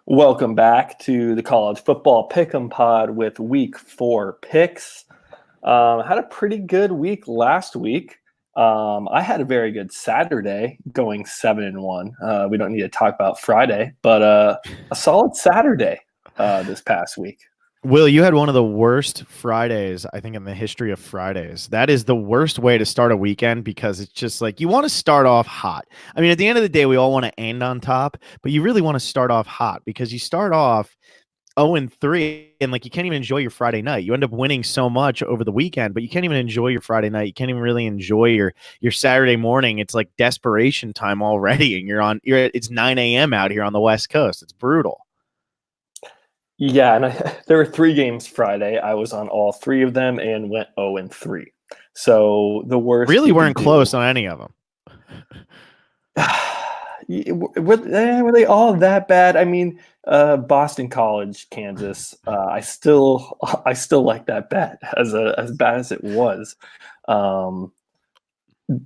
Welcome back to the College Football Pick'em Pod with Week 4 picks. I had a pretty good week last week. I had a very good Saturday, going 7-1. We don't need to talk about Friday, but a solid Saturday this past week. Will, you had one of the worst Fridays, I think, in the history of Fridays. That is the worst way to start a weekend because it's just like you want to start off hot. I mean, at the end of the day, we all want to end on top, but you really want to start off hot because you start off 0-3 and like you can't even enjoy your Friday night. You end up winning so much over the weekend, but you can't even enjoy your Friday night. You can't even really enjoy your Saturday morning. It's like desperation time already, and it's 9 a.m. out here on the West Coast. It's brutal. Yeah, and there were 3 games Friday. I was on all 3 of them and went 0-3. So the worst. Really weren't close on any of them. Were they all that bad? I mean, Boston College, Kansas. I still like that bet as bad as it was.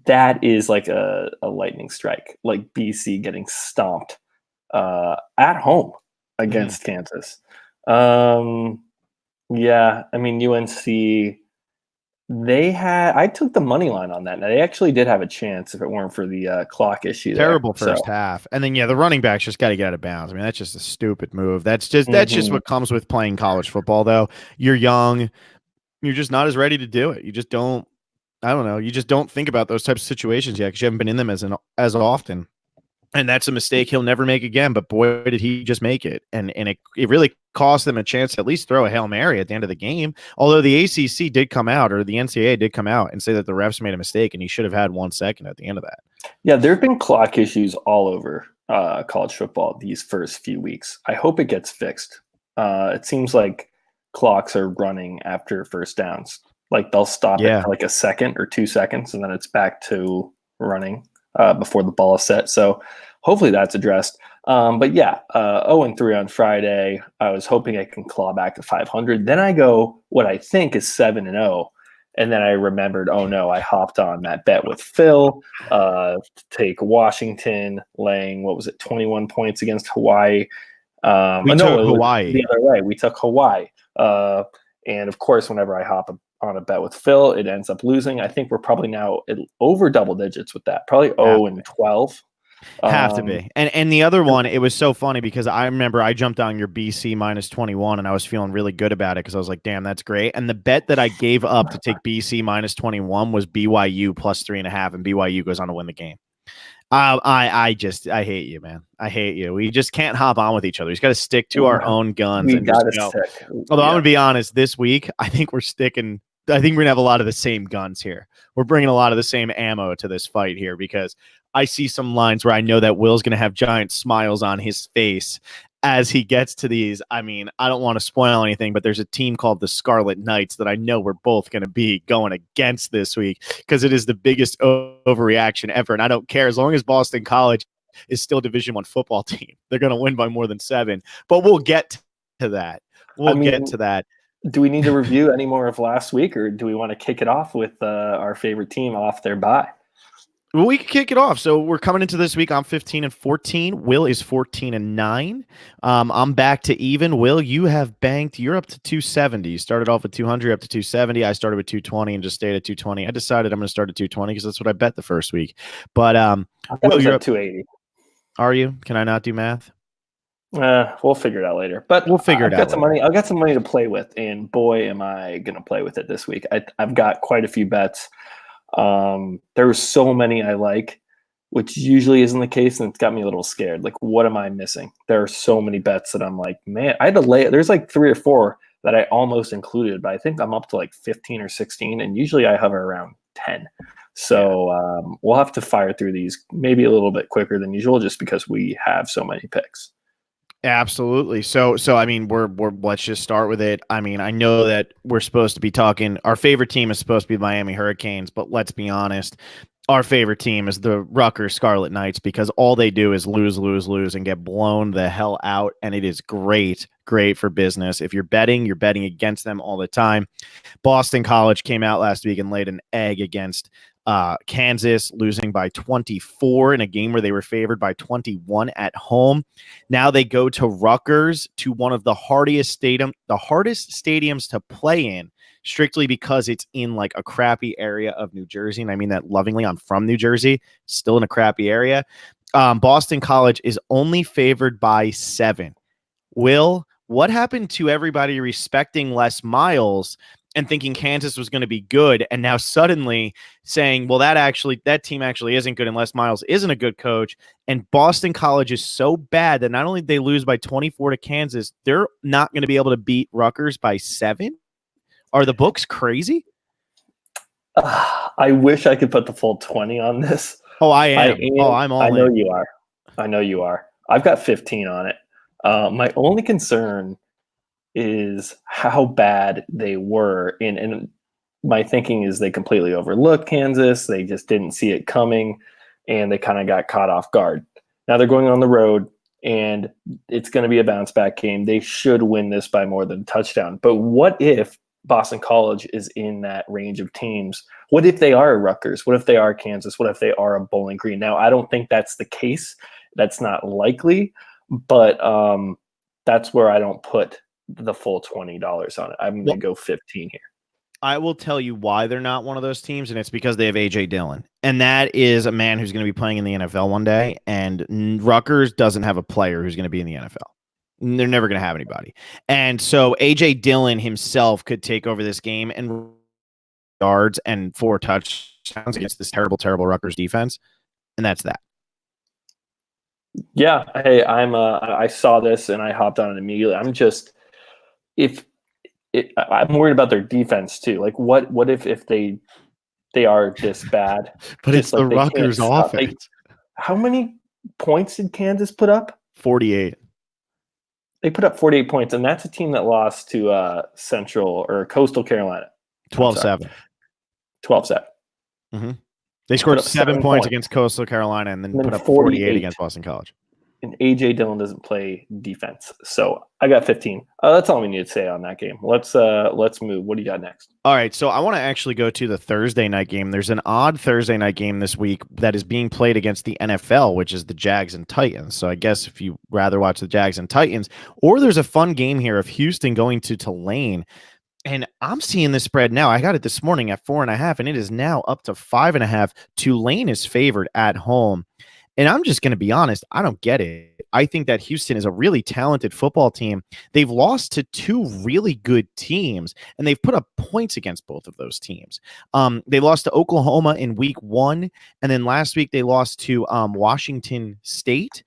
That is like a lightning strike, like BC getting stomped at home against Kansas. Yeah, I mean UNC. I took the money line on that. And they actually did have a chance if it weren't for the clock issue. Terrible first half. And then, the running backs just got to get out of bounds. I mean, that's just a stupid move. That's just what comes with playing college football, though. You're young. You're just not as ready to do it. You just don't, I don't know. You just don't think about those types of situations yet because you haven't been in them as often. And that's a mistake he'll never make again. But boy, did he just make it. And it really cost them a chance to at least throw a Hail Mary at the end of the game. Although the ACC did come out, or the NCAA did come out and say that the refs made a mistake and he should have had 1 second at the end of that. Yeah, there have been clock issues all over college football these first few weeks. I hope it gets fixed. It seems like clocks are running after first downs. Like they'll stop it for like a second or 2 seconds, and then it's back to running before the ball is set. So hopefully that's addressed. But yeah, 0-3 on Friday. I was hoping I can claw back to 500. Then I go what I think is 7-0. And then I remembered, oh no, I hopped on that bet with Phil to take Washington laying, 21 points against Hawaii. We took Hawaii. The other way. We took Hawaii. And of course, whenever I hop on a bet with Phil, it ends up losing. I think we're probably now over double digits with that, probably 0-12. Have to be. And the other one, it was so funny because I remember I jumped on your BC minus 21 and I was feeling really good about it because I was like, damn, that's great. And the bet that I gave up to take BC minus 21 was BYU plus 3.5, and BYU goes on to win the game. I hate you, man. I hate you. We just can't hop on with each other. We just got to stick to our own guns. We got to stick. Although I'm going to be honest, this week, I think we're going to have a lot of the same guns here. We're bringing a lot of the same ammo to this fight here because I see some lines where I know that Will's going to have giant smiles on his face as he gets to these. I mean, I don't want to spoil anything, but there's a team called the Scarlet Knights that I know we're both going to be going against this week because it is the biggest overreaction ever. And I don't care. As long as Boston College is still Division I football team, they're going to win by more than 7. But we'll get to that. Get to that. Do we need to review any more of last week, or do we want to kick it off with our favorite team off their bye? Well, we can kick it off. So we're coming into this week. I'm 15-14. Will is 14-9. I'm back to even. Will, you have banked. You're up to 270. You started off with 200, up to 270. I started with 220 and just stayed at 220. I decided I'm going to start at 220 because that's what I bet the first week. But Will, you're up 280. Are you? Can I not do math? We'll figure it out later. But we'll figure it out. I've got some money to play with, and boy, am I going to play with it this week. I've got quite a few bets. There were so many I like, which usually isn't the case, and it's got me a little scared. Like, what am I missing? There are so many bets that I'm like, man, I had to lay. There's like 3 or 4 that I almost included, but I think I'm up to like 15 or 16, and usually I hover around 10. So we'll have to fire through these maybe a little bit quicker than usual, just because we have so many picks. Absolutely. So I mean, we're let's just start with it. I mean, I know that we're supposed to be talking. Our favorite team is supposed to be the Miami Hurricanes, but let's be honest. Our favorite team is the Rutgers Scarlet Knights because all they do is lose, and get blown the hell out. And it is great for business. If you're betting against them all the time. Boston College came out last week and laid an egg against Kansas losing by 24 in a game where they were favored by 21 at home. Now they go to Rutgers, to one of the hardest stadiums to play in, strictly because it's in like a crappy area of New Jersey. And I mean that lovingly. I'm from New Jersey, still in a crappy area. Boston College is only favored by 7. Will, what happened to everybody respecting Les Miles and thinking Kansas was going to be good, and now suddenly saying, well, that team actually isn't good, and Les Miles isn't a good coach, and Boston College is so bad that not only did they lose by 24 to Kansas, they're not going to be able to beat Rutgers by 7? Are the books crazy? I wish I could put the full 20 on this. Oh, I am. I'm all in. I know you are. I know you are. I've got 15 on it. My only concern is how bad they were. And my thinking is they completely overlooked Kansas. They just didn't see it coming, and they kind of got caught off guard. Now they're going on the road, and it's going to be a bounce back game. They should win this by more than a touchdown. But what if Boston College is in that range of teams? What if they are Rutgers? What if they are Kansas? What if they are a Bowling Green? Now, I don't think that's the case. That's not likely, but that's where I don't put the full $20 on it. I'm going to go 15 here. I will tell you why they're not one of those teams, and it's because they have A.J. Dillon. And that is a man who's going to be playing in the NFL one day, and Rutgers doesn't have a player who's going to be in the NFL. They're never going to have anybody. And so A.J. Dillon himself could take over this game and yards and 4 touchdowns against this terrible, terrible Rutgers defense, and that's that. Yeah, hey, I saw this and I hopped on it immediately. I'm worried about their defense too. Like, what if they are this bad? But it's the Rutgers offense. How many points did Kansas put up? 48. They put up 48 points, and that's a team that lost to Central or Coastal Carolina. 12-7. 12-7. Mm-hmm. They scored 7 points against Coastal Carolina and then put up 48 against Boston College. And A.J. Dillon doesn't play defense. So I got 15. That's all we need to say on that game. Let's move. What do you got next? All right, so I want to actually go to the Thursday night game. There's an odd Thursday night game this week that is being played against the NFL, which is the Jags and Titans. So I guess if you rather watch the Jags and Titans, or there's a fun game here of Houston going to Tulane. And I'm seeing this spread now. I got it this morning at 4.5, and it is now up to 5.5. Tulane is favored at home. And I'm just going to be honest, I don't get it. I think that Houston is a really talented football team. They've lost to 2 really good teams, and they've put up points against both of those teams. They lost to Oklahoma in week 1, and then last week they lost to Washington State.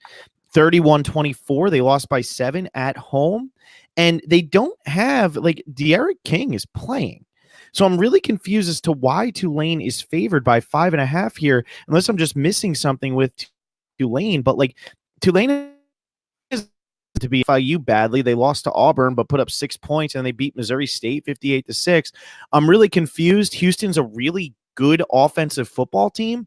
31-24. They lost by 7 at home. And they don't have, like, De'Aaron King is playing. So I'm really confused as to why Tulane is favored by 5.5 here, unless I'm just missing something with Tulane. But, like, Tulane is to be FIU badly. They lost to Auburn, but put up 6 points, and they beat Missouri State 58-6. I'm really confused. Houston's a really good offensive football team.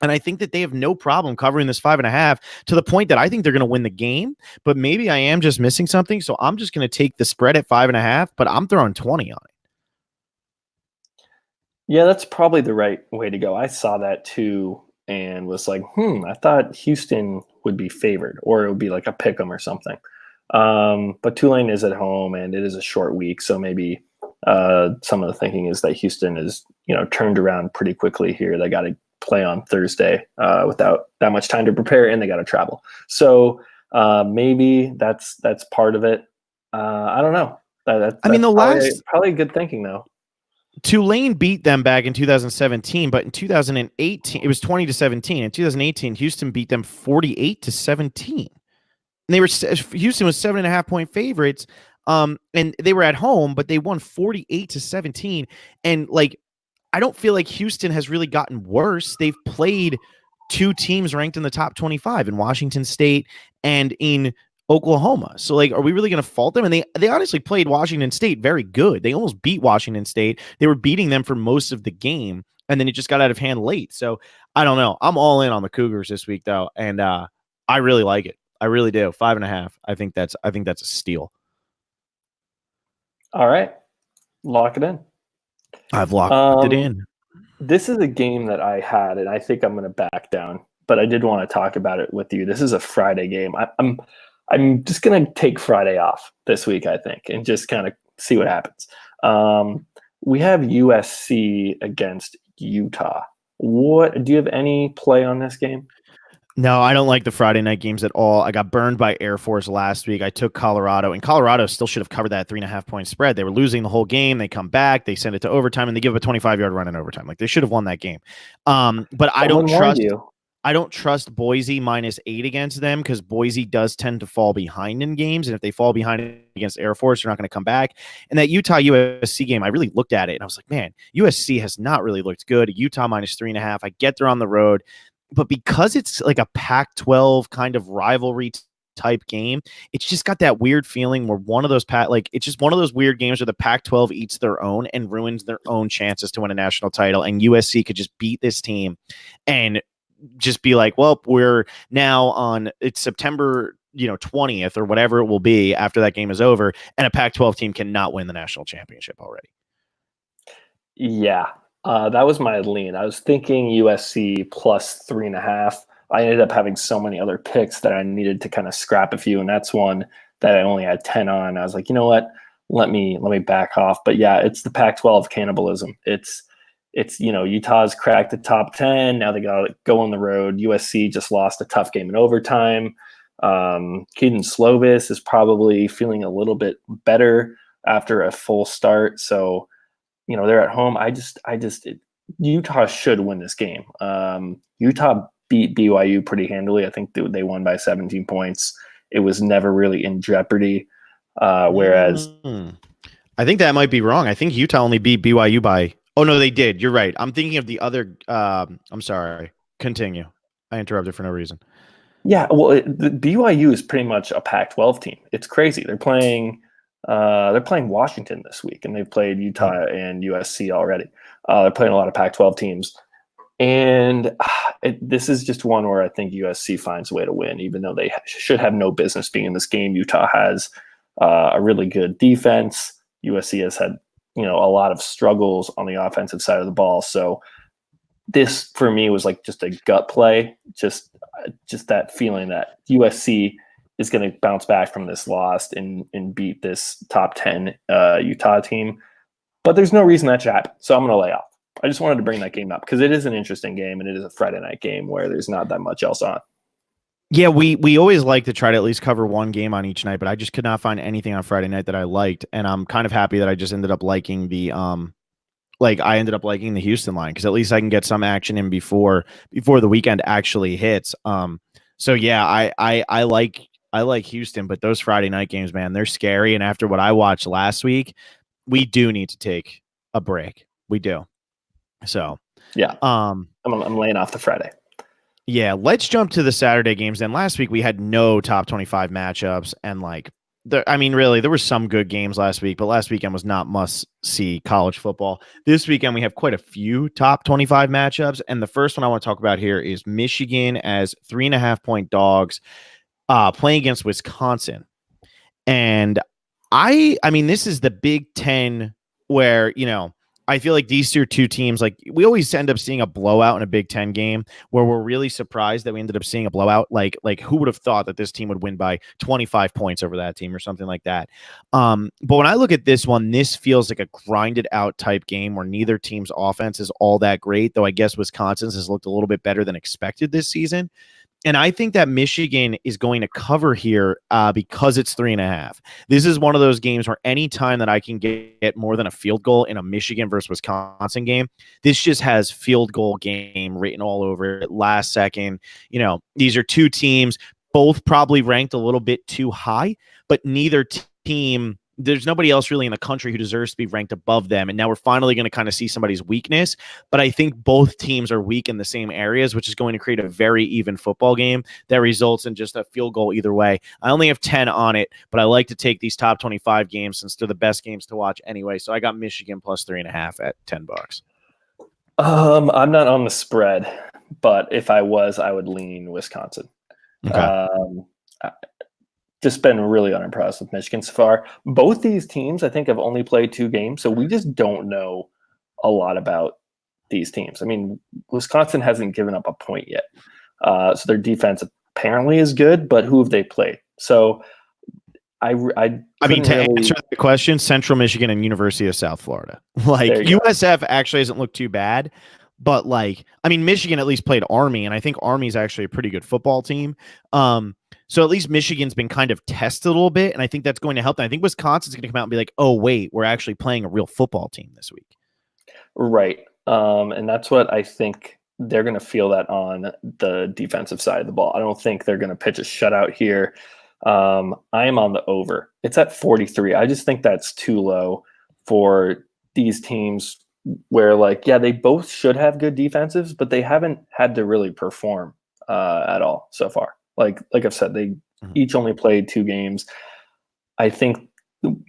And I think that they have no problem covering this 5.5 to the point that I think they're going to win the game. But maybe I am just missing something. So I'm just going to take the spread at 5.5, but I'm throwing 20 on it. Yeah, that's probably the right way to go. I saw that too and was like, I thought Houston would be favored, or it would be like a pick 'em or something. But Tulane is at home, and it is a short week. So maybe some of the thinking is that Houston is, turned around pretty quickly here. They got to play on Thursday without that much time to prepare, and they got to travel. So maybe that's part of it. I don't know. That's probably good thinking though. Tulane beat them back in 2017, but in 2018 it was 20-17. In 2018, Houston beat them 48-17. And Houston was 7.5 point favorites. And they were at home, but they won 48-17. And like, I don't feel like Houston has really gotten worse. They've played 2 teams ranked in the top 25 in Washington State and in Oklahoma. So, like, are we really going to fault them? And they honestly played Washington State very good. They almost beat Washington State. They were beating them for most of the game, and then it just got out of hand late. So, I don't know. I'm all in on the Cougars this week, though, and I really like it. I really do. 5.5. I think that's a steal. All right, lock it in. I've locked it in. This is a game that I had, and I think I'm going to back down. But I did want to talk about it with you. This is a Friday game. I'm just going to take Friday off this week, I think, and just kind of see what happens. We have USC against Utah. What do you have any play on this game? No, I don't like the Friday night games at all. I got burned by Air Force last week. I took Colorado, and Colorado still should have covered that 3.5 point spread. They were losing the whole game. They come back, they send it to overtime, and they give up a 25-yard run in overtime. Like they should have won that game. But I don't Someone warned trust. you. I don't trust Boise -8 against them because Boise does tend to fall behind in games. And if they fall behind against Air Force, they're not going to come back. And that Utah USC game, I really looked at it and I was like, man, USC has not really looked good. Utah -3.5. I get they're on the road. But because it's like a Pac-12 kind of rivalry type game, it's just got that weird feeling where one of those it's just one of those weird games where the Pac-12 eats their own and ruins their own chances to win a national title. And USC could just beat this team and just be like, well, we're now on it's September 20th or whatever it will be after that game is over, and a Pac-12 team cannot win the national championship already. Yeah, that was my lean. I was thinking USC +3.5. I ended up having so many other picks that I needed to kind of scrap a few, and that's one that I only had 10 on. I was like, you know what? Let me back off. But yeah, it's the Pac-12 cannibalism. It's Utah's cracked the top 10. Now they got to go on the road. USC just lost a tough game in overtime. Keaton Slovis is probably feeling a little bit better after a full start. So they're at home. Utah should win this game. Utah beat BYU pretty handily. I think they won by 17 points. It was never really in jeopardy. Whereas I think that might be wrong. I think Utah only beat BYU by. Oh no, they did. You're right. I'm thinking of the other. I'm sorry. Continue. I interrupted for no reason. Yeah, well, the BYU is pretty much a Pac-12 team. It's crazy. They're playing Washington this week, and they've played Utah and USC already. They're playing a lot of Pac-12 teams, and this is just one where I think USC finds a way to win, even though they should have no business being in this game. Utah has a really good defense. USC has had a lot of struggles on the offensive side of the ball. So this for me was like just a gut play, just that feeling that USC is going to bounce back from this loss and beat this top 10 Utah team. But there's no reason that should happen. So I'm going to lay off. I just wanted to bring that game up because it is an interesting game and it is a Friday night game where there's not that much else on. Yeah, we always like to try to at least cover one game on each night, but I just could not find anything on Friday night that I liked. And I'm kind of happy that I just ended up liking the Houston line because at least I can get some action in before the weekend actually hits. So yeah, I like Houston, but those Friday night games, man, they're scary. And after what I watched last week, we do need to take a break. We do. So yeah, I'm laying off the Friday. Yeah, let's jump to the Saturday games. Then last week we had no top 25 matchups, and really, there were some good games last week, but last weekend was not must-see college football. This weekend we have quite a few top 25 matchups, and the first one I want to talk about here is Michigan as 3.5-point dogs playing against Wisconsin. And I mean, this is the Big Ten where, I feel like these two teams, like we always end up seeing a blowout in a Big Ten game where we're really surprised that we ended up seeing a blowout. Like who would have thought that this team would win by 25 points over that team or something like that? But when I look at this one, this feels like a grinded out type game where neither team's offense is all that great, though I guess Wisconsin's has looked a little bit better than expected this season. And I think that Michigan is going to cover here because it's 3.5. This is one of those games where any time that I can get more than a field goal in a Michigan versus Wisconsin game, this just has field goal game written all over it. Last second, these are two teams, both probably ranked a little bit too high, but neither team. There's nobody else really in the country who deserves to be ranked above them. And now we're finally going to kind of see somebody's weakness. But I think both teams are weak in the same areas, which is going to create a very even football game that results in just a field goal either way. I only have 10 on it, but I like to take these top 25 games since they're the best games to watch anyway. So I got Michigan plus 3.5 at $10. I'm not on the spread, but if I was, I would lean Wisconsin. Okay. Just been really unimpressed with Michigan so far. Both these teams, I think, have only played 2 games, so we just don't know a lot about these teams. I mean, Wisconsin hasn't given up a point yet. So their defense apparently is good, but who have they played? So I mean, to answer the question, Central Michigan and University of South Florida. Like USF actually hasn't looked too bad, but like, I mean, Michigan at least played Army, and I think Army's actually a pretty good football team. So at least Michigan's been kind of tested a little bit, and I think that's going to help them. I think Wisconsin's going to come out and be like, oh, wait, we're actually playing a real football team this week. Right. And that's what I think they're going to feel that on the defensive side of the ball. I don't think they're going to pitch a shutout here. I am on the over. It's at 43. I just think that's too low for these teams where, like, yeah, they both should have good defensives, but they haven't had to really perform at all so far. Like I've said, they each only played 2 games. I think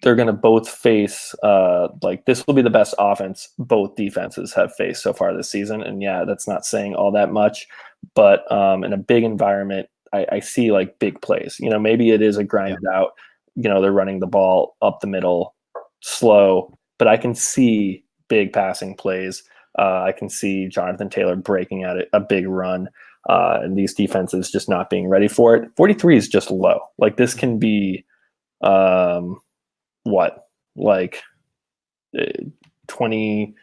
they're going to both face like this will be the best offense both defenses have faced so far this season. And yeah, that's not saying all that much, but in a big environment, I see like big plays. You know, maybe it is a grinded out. You know, they're running the ball up the middle, slow, but I can see big passing plays. I can see Jonathan Taylor breaking out a big run. And these defenses just not being ready for it. 43 is just low. Like this can be, what, like 20,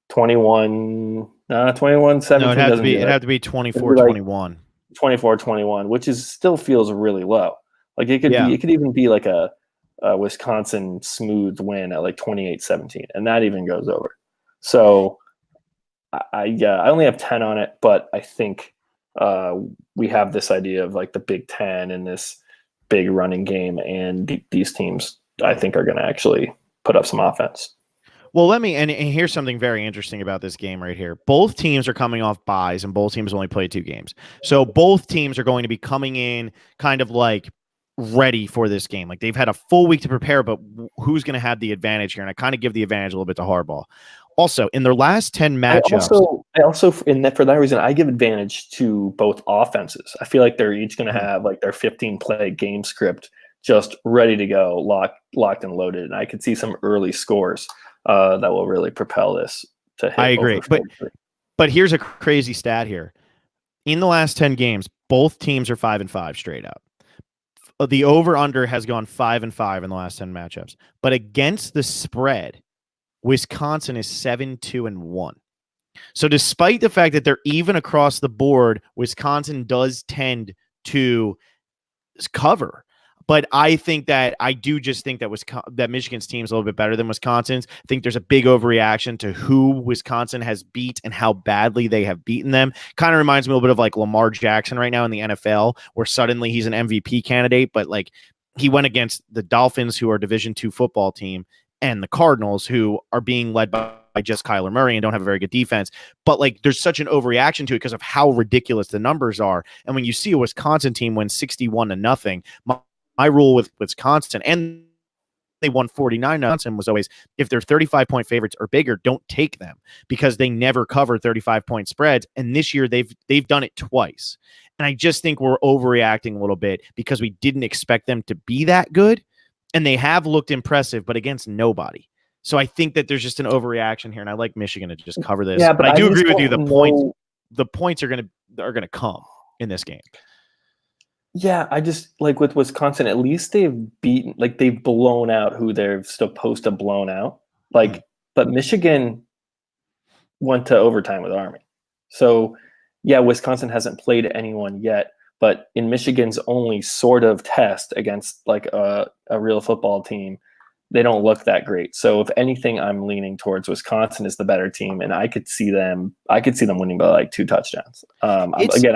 21, 21, 17. No, it'd have to be 24, 21. 24, 21, which still feels really low. Like it could be, it could even be like a Wisconsin smooth win at like 28-17, and that even goes over. So I only have 10 on it, but I think we have this idea of like the Big Ten and this big running game, and these teams I think are going to actually put up some offense. Well, and here's something very interesting about this game right here. Both teams are coming off buys, and both teams only played 2 games. So both teams are going to be coming in kind of like ready for this game. Like they've had a full week to prepare, but who's going to have the advantage here? And I kind of give the advantage a little bit to Harbaugh. Also, in their last 10 matchups, I also for that reason, I give advantage to both offenses. I feel like they're each going to have like their 15 play game script just ready to go, locked and loaded. And I could see some early scores that will really propel this to hit. I agree. But here's a crazy stat here. In the last 10 games, both teams are 5-5 straight up. The over-under has gone 5-5 in the last 10 matchups. But against the spread, Wisconsin is 7-2-1. So despite the fact that they're even across the board, Wisconsin does tend to cover. But I think that I do just think that that Michigan's team is a little bit better than Wisconsin's. I think there's a big overreaction to who Wisconsin has beat and how badly they have beaten them. Kind of reminds me a little bit of like Lamar Jackson right now in the NFL, where suddenly he's an MVP candidate, but like he went against the Dolphins, who are a Division II football team, and the Cardinals, who are being led by just Kyler Murray and don't have a very good defense. But like there's such an overreaction to it because of how ridiculous the numbers are. And when you see a Wisconsin team win 61-0, my rule with Wisconsin, and they won 49-0, was always, if they're 35-point favorites or bigger, don't take them, because they never cover 35-point spreads. And this year they've done it twice. And I just think we're overreacting a little bit because we didn't expect them to be that good. And they have looked impressive, but against nobody. So I think that there's just an overreaction here, and I like Michigan to just cover this. Yeah, but I do agree with you. The points are gonna come in this game. Yeah, I just like with Wisconsin, at least they've blown out who they're supposed to blown out. Like, but Michigan went to overtime with Army. So yeah, Wisconsin hasn't played anyone yet, but in Michigan's only sort of test against like a real football team, they don't look that great. So if anything, I'm leaning towards Wisconsin is the better team, and I could see them winning by like 2 touchdowns. I'm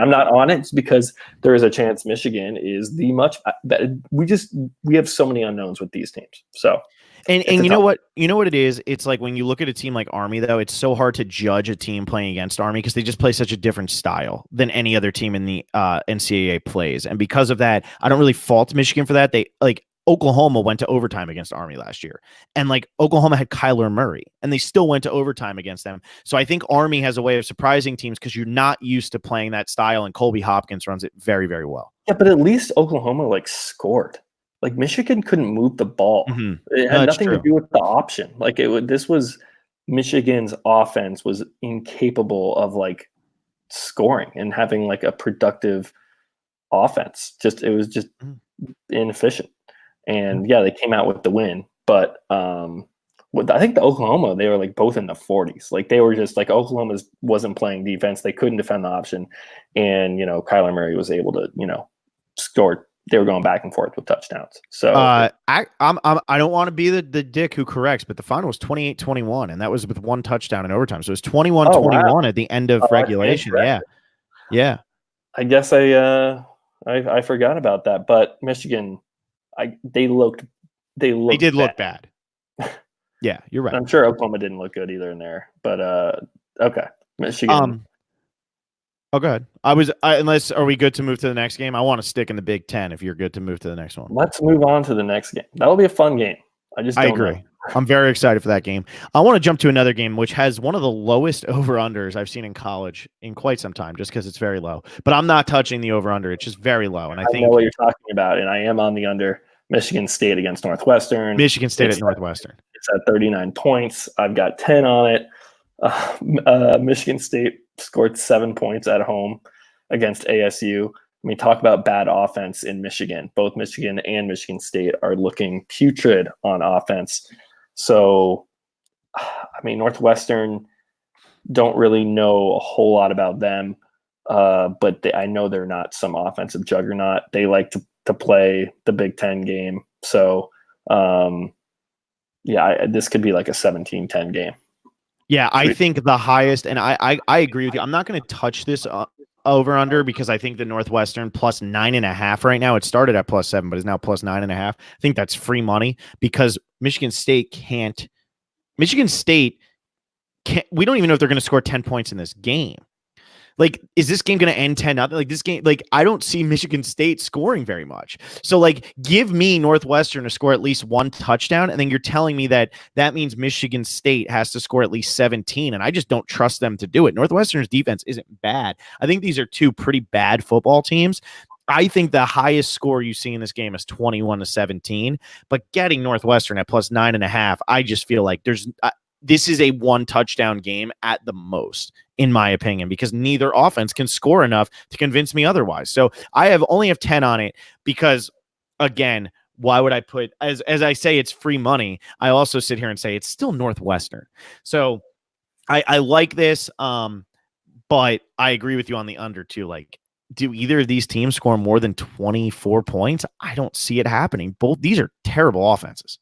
not on it because there is a chance Michigan is the much better. We have so many unknowns with these teams. So and you know what it is? It's like when you look at a team like Army, though, it's so hard to judge a team playing against Army because they just play such a different style than any other team in the NCAA plays. And because of that, I don't really fault Michigan for that. They like Oklahoma went to overtime against Army last year, and like Oklahoma had Kyler Murray, and they still went to overtime against them. So I think Army has a way of surprising teams because you're not used to playing that style, and Colby Hopkins runs it very, very well. Yeah, but at least Oklahoma like scored. Like Michigan couldn't move the ball. Mm-hmm. It had nothing to do with the option. Like this was Michigan's offense was incapable of like scoring and having like a productive offense. It was just inefficient. And yeah, they came out with the win, but I think the Oklahoma, they were like both in the 40s. Like they were just like Oklahoma wasn't playing defense. They couldn't defend the option. And, Kyler Murray was able to, score. They were going back and forth with touchdowns. So I don't want to be the dick who corrects, but the final was 28-21, and that was with one touchdown in overtime. So it was 21-21 at the end of regulation. Yeah. I guess I forgot about that. But Michigan, they did look bad. Yeah, you're right. I'm sure Oklahoma didn't look good either in there. But okay, Michigan. Oh, go ahead. Are we good to move to the next game? I want to stick in the Big Ten if you're good to move to the next one. Let's move on to the next game. That'll be a fun game. I agree. I'm very excited for that game. I want to jump to another game, which has one of the lowest over-unders I've seen in college in quite some time, just because it's very low. But I'm not touching the over-under. It's just very low. And I think know what you're talking about, and I am on the under. Michigan State against Northwestern. Michigan State at Northwestern. It's at 39 points. I've got 10 on it. Michigan State scored 7 points at home against ASU. I mean, talk about bad offense in Michigan. Both Michigan and Michigan State are looking putrid on offense. So, I mean, Northwestern, don't really know a whole lot about them, but I know they're not some offensive juggernaut. They like to play the Big Ten game. So, this could be like a 17-10 game. Yeah, I think the highest, and I agree with you. I'm not going to touch this over under because I think the Northwestern plus 9.5 right now. It started at plus 7, but is now plus 9.5. I think that's free money because Michigan State can't. We don't even know if they're going to score 10 points in this game. Like, is this game going to end 10-0? Like this game, like I don't see Michigan State scoring very much. So like, give me Northwestern to score at least one touchdown, and then you're telling me that means Michigan State has to score at least 17, and I just don't trust them to do it. Northwestern's defense isn't bad. I think these are two pretty bad football teams. I think the highest score you see in this game is 21-17, but getting Northwestern at plus 9.5, I just feel like this is a one touchdown game at the most, in my opinion, because neither offense can score enough to convince me otherwise. So I only have 10 on it because, again, why would I put, as I say, it's free money. I also sit here and say it's still Northwestern. So I like this, but I agree with you on the under too. Like, do either of these teams score more than 24 points? I don't see it happening. Both these are terrible offenses.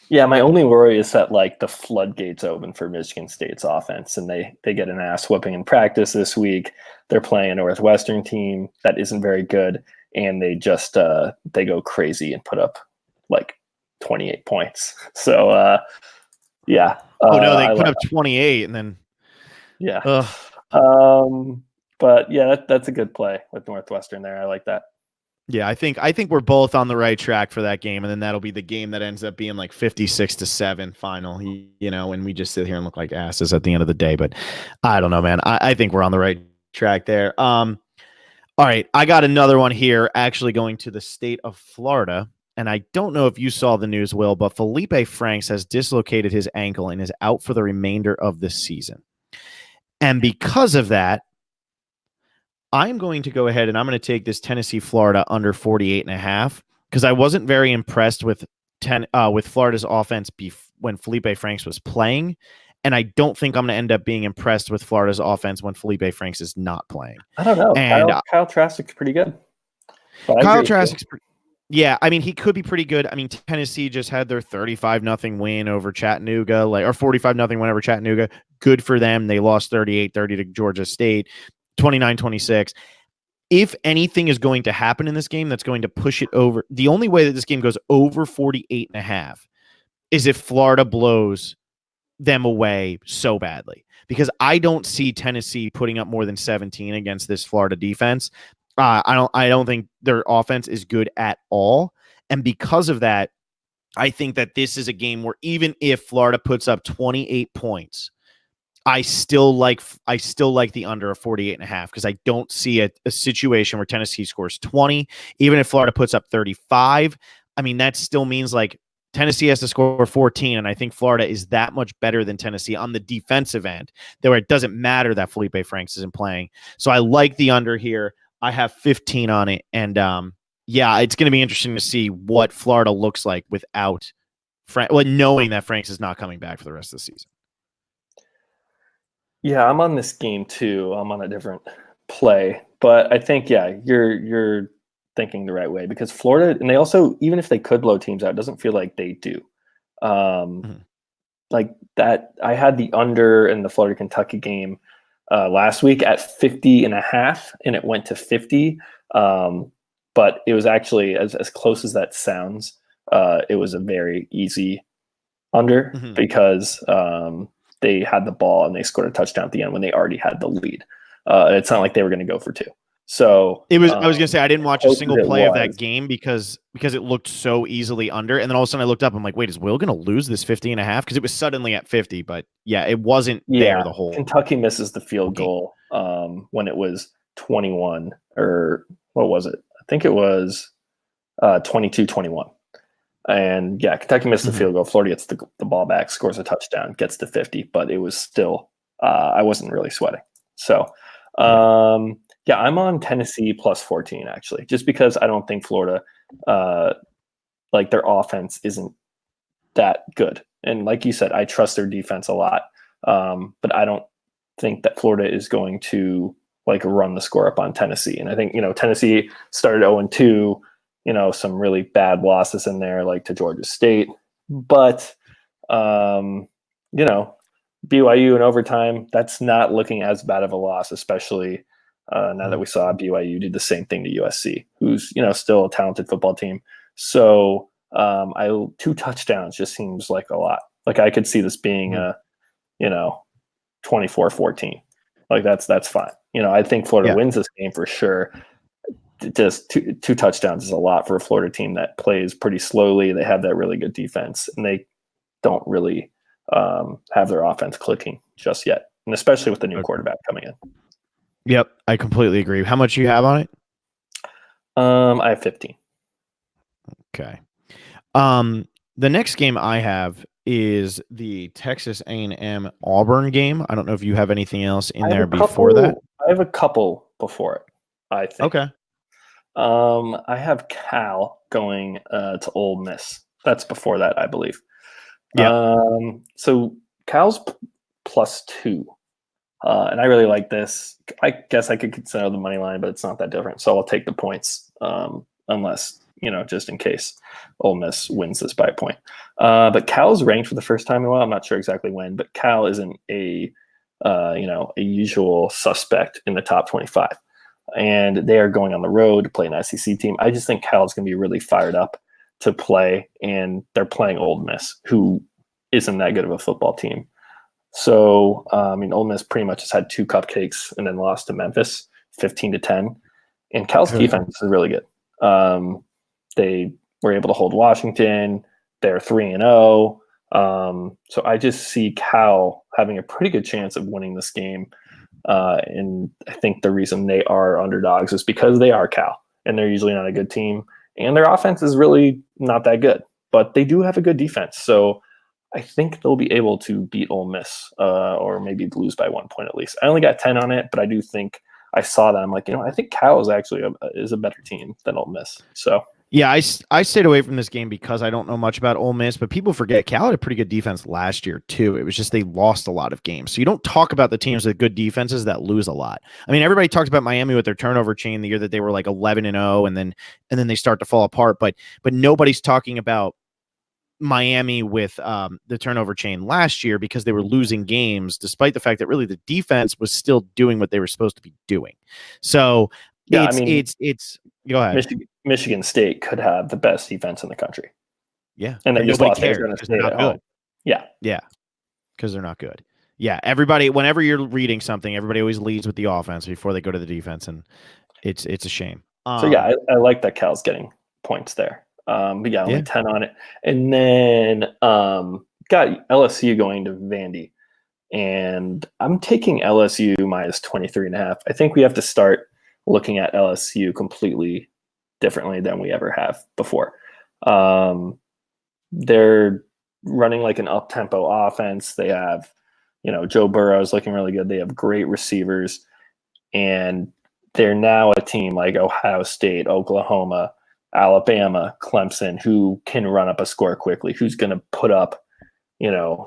Yeah, my only worry is that like the floodgates open for Michigan State's offense, and they get an ass whooping in practice this week. They're playing a Northwestern team that isn't very good, and they just they go crazy and put up like 28 points. So yeah. They put up 28 and then yeah. But yeah, that's a good play with Northwestern there. I like that. Yeah, I think we're both on the right track for that game, and then that'll be the game that ends up being like 56-7 final, and we just sit here and look like asses at the end of the day. But I don't know, man. I think we're on the right track there. All right, I got another one here, actually going to the state of Florida, and I don't know if you saw the news, Will, but Felipe Franks has dislocated his ankle and is out for the remainder of the season. And because of that, I'm going to go ahead and I'm going to take this Tennessee-Florida under 48.5 because I wasn't very impressed with Florida's offense when Felipe Franks was playing, and I don't think I'm going to end up being impressed with Florida's offense when Felipe Franks is not playing. I don't know. And Kyle Trask's pretty good. Kyle Trask's yeah, I mean, he could be pretty good. I mean, Tennessee just had their 35-0 win over Chattanooga, or 45-0 win over Chattanooga. Good for them. They lost 38-30 to Georgia State. 29-26. If anything is going to happen in this game that's going to push it over, the only way that this game goes over 48.5 is if Florida blows them away so badly. Because I don't see Tennessee putting up more than 17 against this Florida defense. I don't think their offense is good at all. And because of that, I think that this is a game where even if Florida puts up 28 points, I still like the under of 48.5 because I don't see a situation where Tennessee scores 20. Even if Florida puts up 35, I mean, that still means like Tennessee has to score 14, and I think Florida is that much better than Tennessee on the defensive end, where it doesn't matter that Felipe Franks isn't playing. So I like the under here. I have 15 on it, and yeah, it's going to be interesting to see what Florida looks like without knowing that Franks is not coming back for the rest of the season. Yeah, I'm on this game too. I'm on a different play, but I think you're thinking the right way, because Florida, and they also, even if they could blow teams out, it doesn't feel like they do. Like that, I had the under in the Florida Kentucky game last week at 50.5, and it went to 50. But it was actually, as close as that sounds, it was a very easy under because they had the ball and they scored a touchdown at the end when they already had the lead. It's not like they were going to go for two. So it was. I was going to say I didn't watch a single play of that game because it looked so easily under, and then all of a sudden I looked up. I'm like, wait, is Will going to lose this 50.5? Because it was suddenly at 50. But yeah, it wasn't there the whole. Kentucky misses the field goal when it was 21, or what was it? I think it was 22-21. And yeah, Kentucky missed the field goal. Florida gets the ball back, scores a touchdown, gets to 50, but it was still, I wasn't really sweating. So, yeah, I'm on Tennessee plus 14, actually, just because I don't think Florida, like their offense isn't that good. And like you said, I trust their defense a lot. But I don't think that Florida is going to like run the score up on Tennessee. And I think, Tennessee started 0-2, some really bad losses in there, like to Georgia State. But, BYU in overtime, that's not looking as bad of a loss, especially now that we saw BYU do the same thing to USC, who's, still a talented football team. So 2 touchdowns just seems like a lot. Like I could see this being a, 24-14. Like that's fine. I think Florida wins this game for sure. Just two touchdowns is a lot for a Florida team that plays pretty slowly. They have that really good defense, and they don't really have their offense clicking just yet, and especially with the new quarterback coming in. Yep, I completely agree. How much you have on it? I have 15. Okay. The next game I have is the Texas A&M Auburn game. I don't know if you have anything else in there before that. I have a couple before it, I think. Okay. I have Cal going to Ole Miss. That's before that, I believe. Yeah. So Cal's +2. And I really like this. I guess I could consider the money line, but it's not that different. So I'll take the points unless, just in case Ole Miss wins this by a point. But Cal's ranked for the first time in a while. I'm not sure exactly when, but Cal isn't a usual suspect in the top 25. And they are going on the road to play an SEC team. I just think Cal's going to be really fired up to play, and they're playing Ole Miss, who isn't that good of a football team. So, Ole Miss pretty much has had 2 cupcakes and then lost to Memphis 15-10. And Cal's defense is really good. They were able to hold Washington. They're 3-0. So I just see Cal having a pretty good chance of winning this game. And I think the reason they are underdogs is because they are Cal, and they're usually not a good team. And their offense is really not that good. But they do have a good defense. So I think they'll be able to beat Ole Miss or maybe lose by 1 point at least. I only got 10 on it, but I do think I saw that. I'm like, I think Cal is actually is a better team than Ole Miss. So yeah, I stayed away from this game because I don't know much about Ole Miss, but people forget Cal had a pretty good defense last year too. It was just they lost a lot of games. So you don't talk about the teams with good defenses that lose a lot. I mean, everybody talks about Miami with their turnover chain the year that they were like 11-0, and then they start to fall apart. But nobody's talking about Miami with the turnover chain last year because they were losing games despite the fact that really the defense was still doing what they were supposed to be doing. So yeah, it's go ahead. Michigan State could have the best defense in the country. Yeah. And they just lost Arizona State State at home. Yeah. Yeah. Because they're not good. Yeah. Everybody, whenever you're reading something, everybody always leads with the offense before they go to the defense. And it's a shame. So yeah, I like that Cal's getting points there. But yeah, only 10 on it. And then got LSU going to Vandy. And I'm taking LSU minus 23.5. I think we have to start looking at LSU completely differently than we ever have before. they're running like an up-tempo offense. They have, Joe Burrow is looking really good. They have great receivers, and they're now a team like Ohio State, Oklahoma, Alabama, Clemson, who can run up a score quickly, who's going to put up,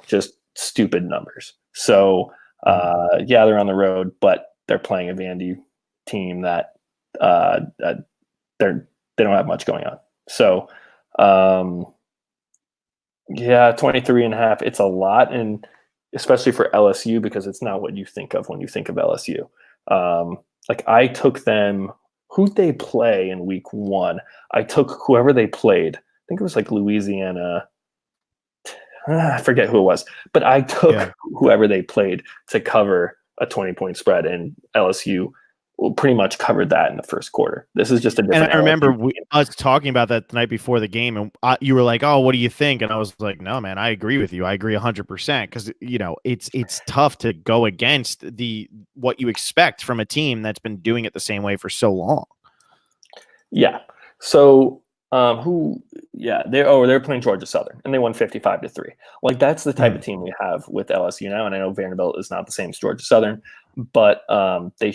just stupid numbers. So, yeah, they're on the road, but they're playing a Vandy team that they don't have much going on. So, yeah, 23.5. It's a lot, and especially for LSU, because it's not what you think of when you think of LSU. Like I took them, who'd they play in week 1? I took whoever they played. I think it was like Louisiana. I forget who it was, but I took whoever they played to cover a 20-point spread, and LSU pretty much covered that in the first quarter. This is just a different. And I remember us talking about that the night before the game, and you were like, "Oh, what do you think?" And I was like, "No, man, I agree with you. I agree 100%." Because it's tough to go against what you expect from a team that's been doing it the same way for so long. Yeah. So they're playing Georgia Southern, and they won 55-3. Like that's the type of team we have with LSU now. And I know Vanderbilt is not the same as Georgia Southern, but they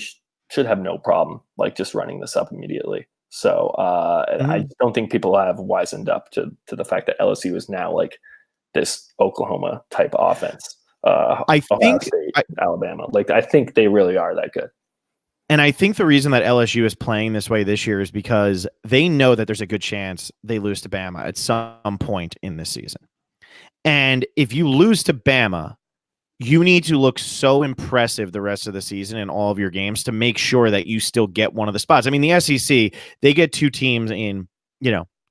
should have no problem like just running this up immediately. So I don't think people have wisened up to the fact that LSU is now like this Oklahoma type offense. I think Alabama, like I think they really are that good. And I think the reason that LSU is playing this way this year is because they know that there's a good chance they lose to Bama at some point in this season. And if you lose to Bama, you need to look so impressive the rest of the season in all of your games to make sure that you still get one of the spots. I mean, the SEC, they get 2 teams in,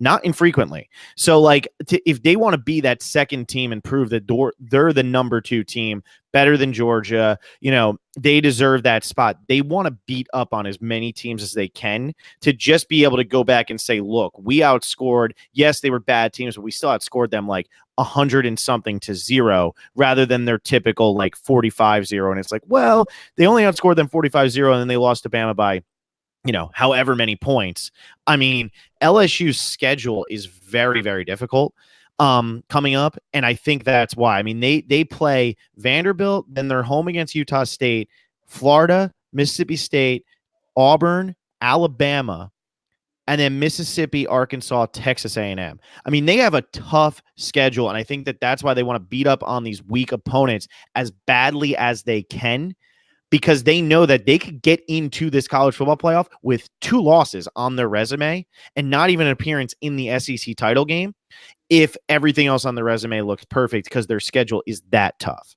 not infrequently. So, like, if they want to be that second team and prove that they're the number 2 team, better than Georgia, they deserve that spot. They want to beat up on as many teams as they can to just be able to go back and say, look, we outscored. Yes, they were bad teams, but we still outscored them like 100 and something to 0 rather than their typical like 45-0. And it's like, well, they only outscored them 45-0 and then they lost to Bama by however many points. I mean, LSU's schedule is very, very difficult coming up. And I think that's why. I mean, they play Vanderbilt, then they're home against Utah State, Florida, Mississippi State, Auburn, Alabama, and then Mississippi, Arkansas, Texas A&M. I mean, they have a tough schedule, and I think that's why they want to beat up on these weak opponents as badly as they can, because they know that they could get into this college football playoff with 2 losses on their resume and not even an appearance in the SEC title game if everything else on the resume looks perfect, because their schedule is that tough.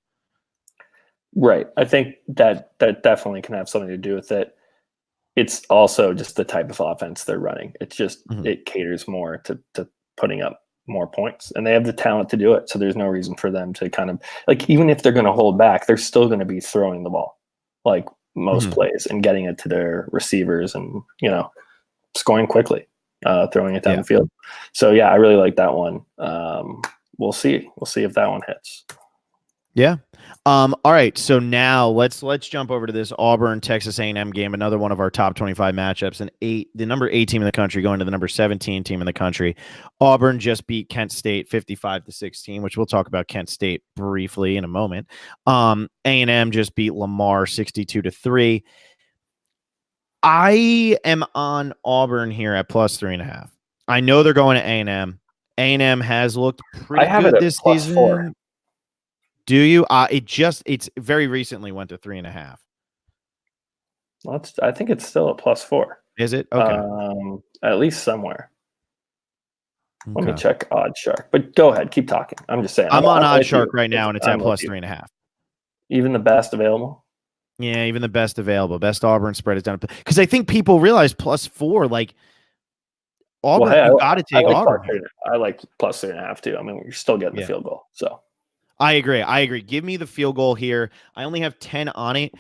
Right. I think that definitely can have something to do with it. It's also just the type of offense they're running. It's just it caters more to putting up more points, and they have the talent to do it. So there's no reason for them to kind of like, even if they're going to hold back, they're still going to be throwing the ball like most plays and getting it to their receivers and, scoring quickly, throwing it down the field. So yeah, I really like that one. We'll see if that one hits. Yeah. All right. So now let's jump over to this Auburn Texas A&M game, another one of our top 25 matchups, and the number 8 team in the country going to the number 17 team in the country. Auburn just beat Kent State 55-16, which we'll talk about Kent State briefly in a moment. A&M just beat Lamar 62-3. I am on Auburn here at +3.5. I know they're going to A&M. A&M has looked pretty good this season. +4. Do you? It's very recently went to 3.5. Well, I think it's still a +4. Is it? Okay. At least somewhere. Okay. Let me check OddsShark. But go ahead, keep talking. I'm just saying. I'm on OddsShark right now, and it's at +3.5. Even the best available? Yeah, even the best available. Best Auburn spread is down. Because I think people realize +4, like Auburn, you got to take Auburn. I like +3.5 too. I mean, you're still getting the field goal, so. I agree. Give me the field goal here. I only have 10 on it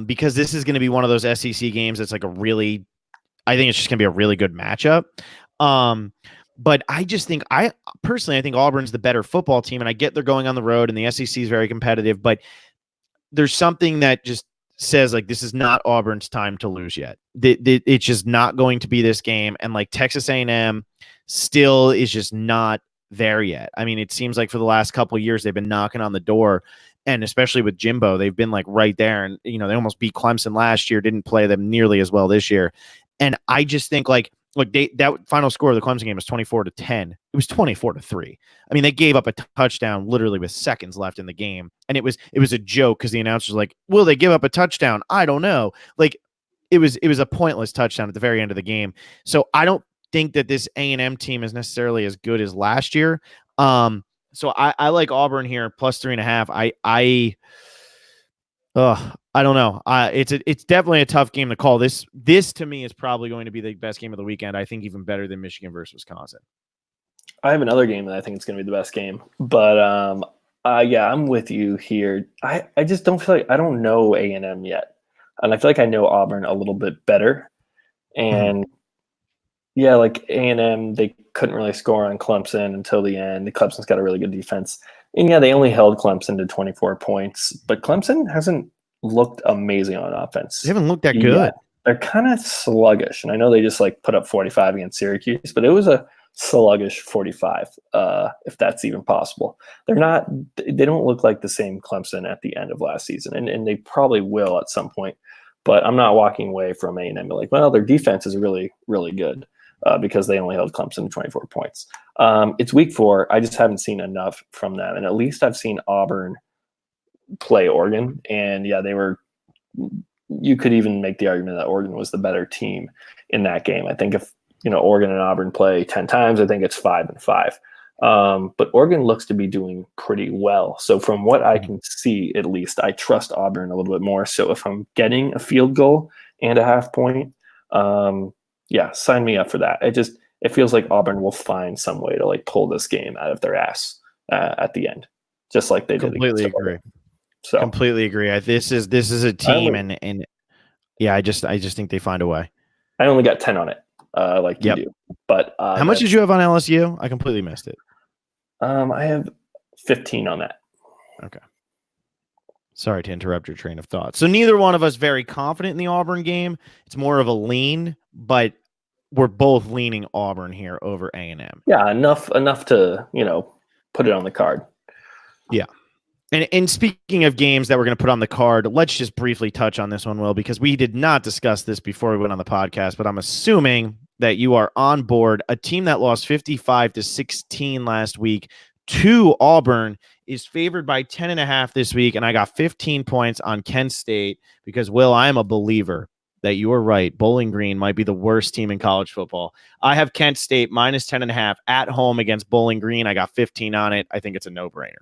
because this is going to be one of those SEC games that's like I think it's just going to be a really good matchup. But I just think I think Auburn's the better football team, and I get they're going on the road and the SEC is very competitive, but there's something that just says like this is not Auburn's time to lose yet. It's just not going to be this game, and like Texas A&M still is just not there yet. I mean, it seems like for the last couple of years they've been knocking on the door, and especially with Jimbo, they've been like right there. And they almost beat Clemson last year, didn't play them nearly as well this year. And I just think like that final score of the Clemson game was 24-10. It was 24-3. I mean, they gave up a touchdown literally with seconds left in the game, and it was a joke because the announcer was like, "Will they give up a touchdown? I don't know." Like, it was a pointless touchdown at the very end of the game. So I don't think that this A&M team is necessarily as good as last year. So I like Auburn here plus 3.5. I don't know. It's definitely a tough game to call. This to me is probably going to be the best game of the weekend. I think even better than Michigan versus Wisconsin. I have another game that I think is going to be the best game, but yeah, I'm with you here. I just don't feel like I don't know A&M yet, and I feel like I know Auburn a little bit better. And yeah, like A&M, they couldn't really score on Clemson until the end. Clemson's got a really good defense, and yeah, they only held Clemson to 24 points, but Clemson hasn't looked amazing on offense. They haven't looked that good. Yeah, they're kind of sluggish, and I know they just like put up 45 against Syracuse, but it was a sluggish 45, if that's even possible. They don't look like the same Clemson at the end of last season, and they probably will at some point, but I'm not walking away from A&M like, well, their defense is really, really good because they only held Clemson to 24 points. It's week 4. I just haven't seen enough from them, and at least I've seen Auburn play Oregon, and yeah, you could even make the argument that Oregon was the better team in that game. I think if Oregon and Auburn play 10 times, I think it's 5-5. But Oregon looks to be doing pretty well. So from what I can see, at least, I trust Auburn a little bit more. So if I'm getting a field goal and a half point, yeah, sign me up for that. It feels like Auburn will find some way to like pull this game out of their ass at the end, just like they did. Completely agree. Oregon. So completely agree. This is a team, and yeah, I just think they find a way. I only got 10 on it. Like you do. But how much did you have on LSU? I completely missed it. I have 15 on that. Okay. Sorry to interrupt your train of thought. So neither one of us very confident in the Auburn game. It's more of a lean, but we're both leaning Auburn here over A&M. Yeah, enough to, put it on the card. Yeah. And speaking of games that we're going to put on the card, let's just briefly touch on this one, Will, because we did not discuss this before we went on the podcast, but I'm assuming that you are on board. A team that lost 55-16 last week to Auburn is favored by 10.5 this week, and I got 15 points on Kent State because, Will, I am a believer that you are right. Bowling Green might be the worst team in college football. I have Kent State minus 10.5 at home against Bowling Green. I got 15 on it. I think it's a no-brainer.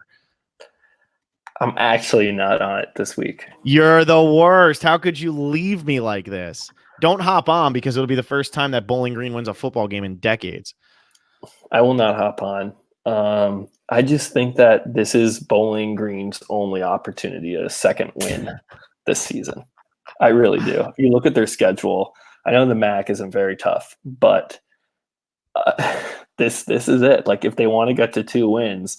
I'm actually not on it this week. You're the worst. How could you leave me like this? Don't hop on because it'll be the first time that Bowling Green wins a football game in decades. I will not hop on. I just think that this is Bowling Green's only opportunity at a second win this season. I really do. If you look at their schedule, I know the MAC isn't very tough, but this is it. Like if they want to get to 2 wins,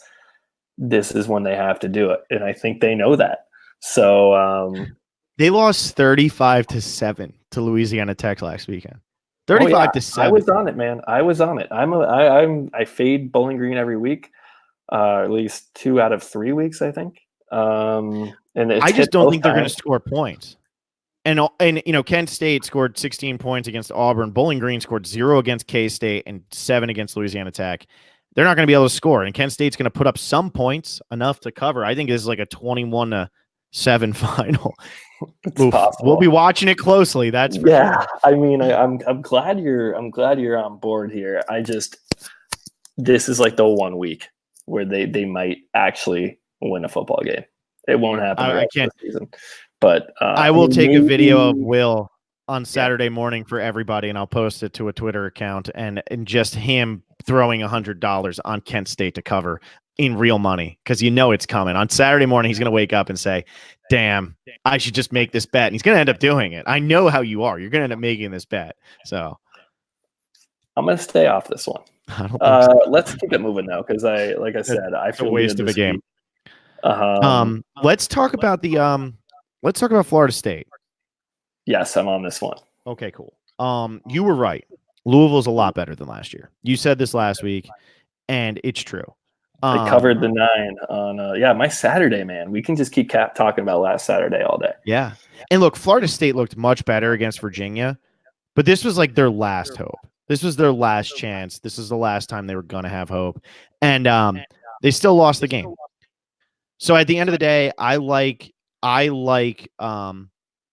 this is when they have to do it. And I think they know that. So they lost 35-7 to Louisiana Tech last weekend. 35-7. I was on it, man. I was on it. I fade Bowling Green every week, at least 2 out of 3 weeks, I think. And I just don't think they're going to score points. And Kent State scored 16 points against Auburn. Bowling Green scored 0 against K-State and 7 against Louisiana Tech. They're not going to be able to score, and Kent State's going to put up some points enough to cover. I think this is like a 21-7 final. We'll be watching it closely. That's for sure. I mean, I'm glad you're on board here. This is like the 1 week where they might actually win a football game. It won't happen the rest of the season. But I will take a video of Will on Saturday morning for everybody, and I'll post it to a Twitter account and just him throwing $100 on Kent State to cover in real money because it's coming. On Saturday morning, he's going to wake up and say, damn, I should just make this bet. And he's going to end up doing it. I know how you are. You're going to end up making this bet. So I'm going to stay off this one. I don't think so. Let's keep it moving though, because I said, I feel a waste of a game. Let's talk about Florida State. Yes, I'm on this one. Okay, cool. You were right. Louisville's a lot better than last year. You said this last week. and it's true. They covered the 9 on my Saturday, man. We can just keep talking about last Saturday all day. Yeah. And look, Florida State looked much better against Virginia, but this was like their last hope. This was their last chance. This is the last time they were going to have hope. And they still lost the game. So at the end of the day, I like Louisville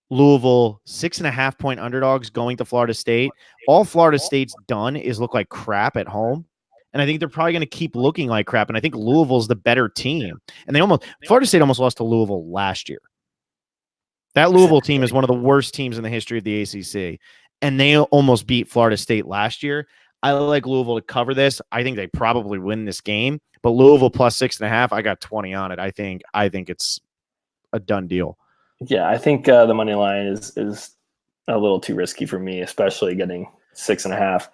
6.5 point underdogs going to Florida State. All Florida State's done is look like crap at home. And I think they're probably going to keep looking like crap. And I think Louisville's the better team. And Florida State almost lost to Louisville last year. That Louisville team is one of the worst teams in the history of the ACC. And they almost beat Florida State last year. I like Louisville to cover this. I think they probably win this game. But Louisville plus 6.5, I got 20 on it. I think it's a done deal. Yeah, I think the money line is a little too risky for me, especially getting 6.5.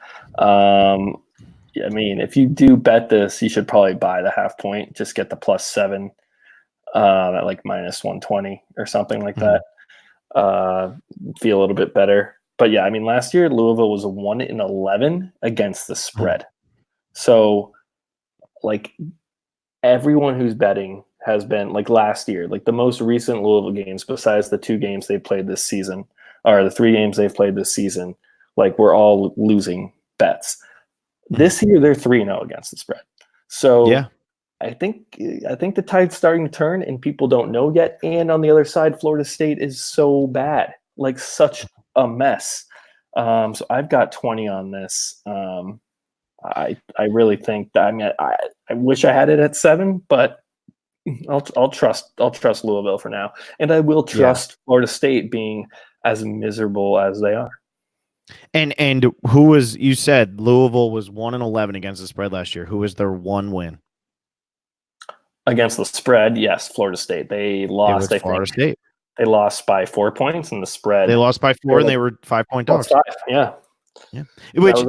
I mean, if you do bet this, you should probably buy the half point. Just get the +7 at like -120 or something like that. Feel a little bit better. But yeah, I mean, last year Louisville was 1-11 against the spread. So, like, everyone who's betting has been, like, last year, like the most recent Louisville games, besides the 2 games they played this season, or the 3 games they've played this season, like, we're all losing bets. This year they're 3-0 against the spread. So yeah. I think the tide's starting to turn and people don't know yet. And on the other side, Florida State is so bad, like such a mess. So I've got 20 on this. I really think that, I mean, I wish I had it at 7, but I'll trust Louisville for now. And I will trust Florida State being as miserable as they are. And who was, you said Louisville was 1-11 against the spread last year. Who was their one win? Against the spread, yes, Florida State. They lost. Florida State. They lost by 4 points in the spread. They lost by 4, and they were 5-point dogs. 5, yeah.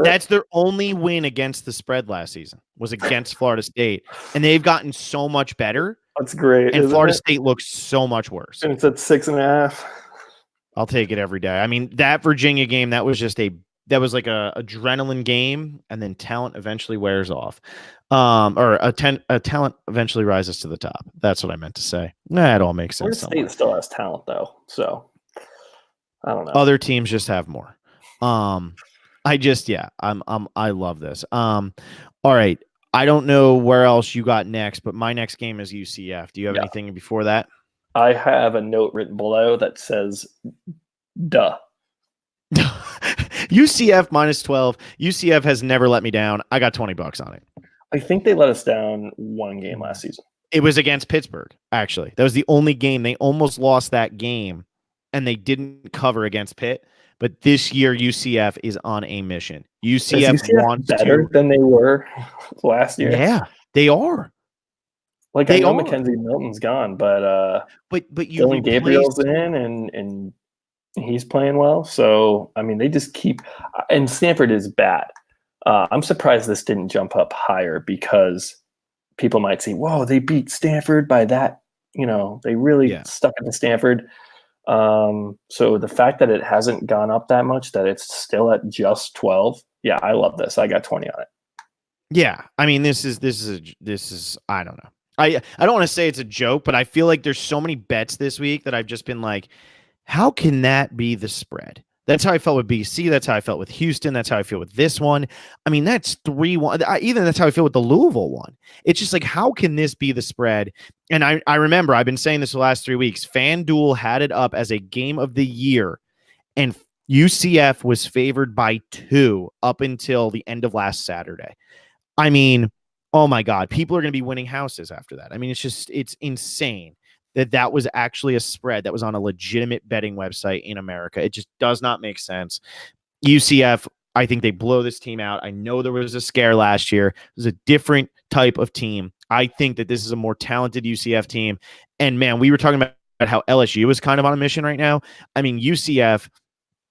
That's their only win against the spread last season, was against Florida State, and they've gotten so much better. That's great. And Florida State looks so much worse. And it's at 6.5. I'll take it every day. I mean, that Virginia game, that was like a adrenaline game, and then talent eventually wears off. Or a talent eventually rises to the top. That's what I meant to say. It all makes sense. Florida State still has talent, though, so I don't know. Other teams just have more. I love this. All right. I don't know where else you got next, but my next game is UCF. Do you have anything before that? I have a note written below that says, duh. UCF -12. UCF has never let me down. I got $20 on it. I think they let us down 1 game last season. It was against Pittsburgh, actually. That was the only game. They almost lost that game, and they didn't cover against Pitt. But this year, UCF is on a mission. UCF wants better than they were last year. Yeah, they are. Like, I know Mackenzie Milton's gone, but Dylan Gabriel's in, and he's playing well. So, I mean, they just keep – and Stanford is bad. I'm surprised this didn't jump up higher, because people might say, whoa, they beat Stanford by that. You know, they really stuck it to Stanford. So the fact that it hasn't gone up that much, that it's still at just 12. Yeah, I love this. I got 20 on it. Yeah. I mean, this is I don't know. I don't want to say it's a joke, but I feel like there's so many bets this week that I've just been like, how can that be the spread? That's how I felt with BC. That's how I felt with Houston. That's how I feel with this one. I mean, that's 3-1. Even that's how I feel with the Louisville one. It's just like, how can this be the spread? And I remember I've been saying this the last 3 weeks. FanDuel had it up as a game of the year, and UCF was favored by 2 up until the end of last Saturday. I mean, oh my God, people are going to be winning houses after that. I mean, it's insane that was actually a spread that was on a legitimate betting website in America. It just does not make sense. UCF, I think they blow this team out. I know there was a scare last year. It was a different type of team. I think that this is a more talented UCF team. And man, we were talking about how LSU is kind of on a mission right now. I mean, UCF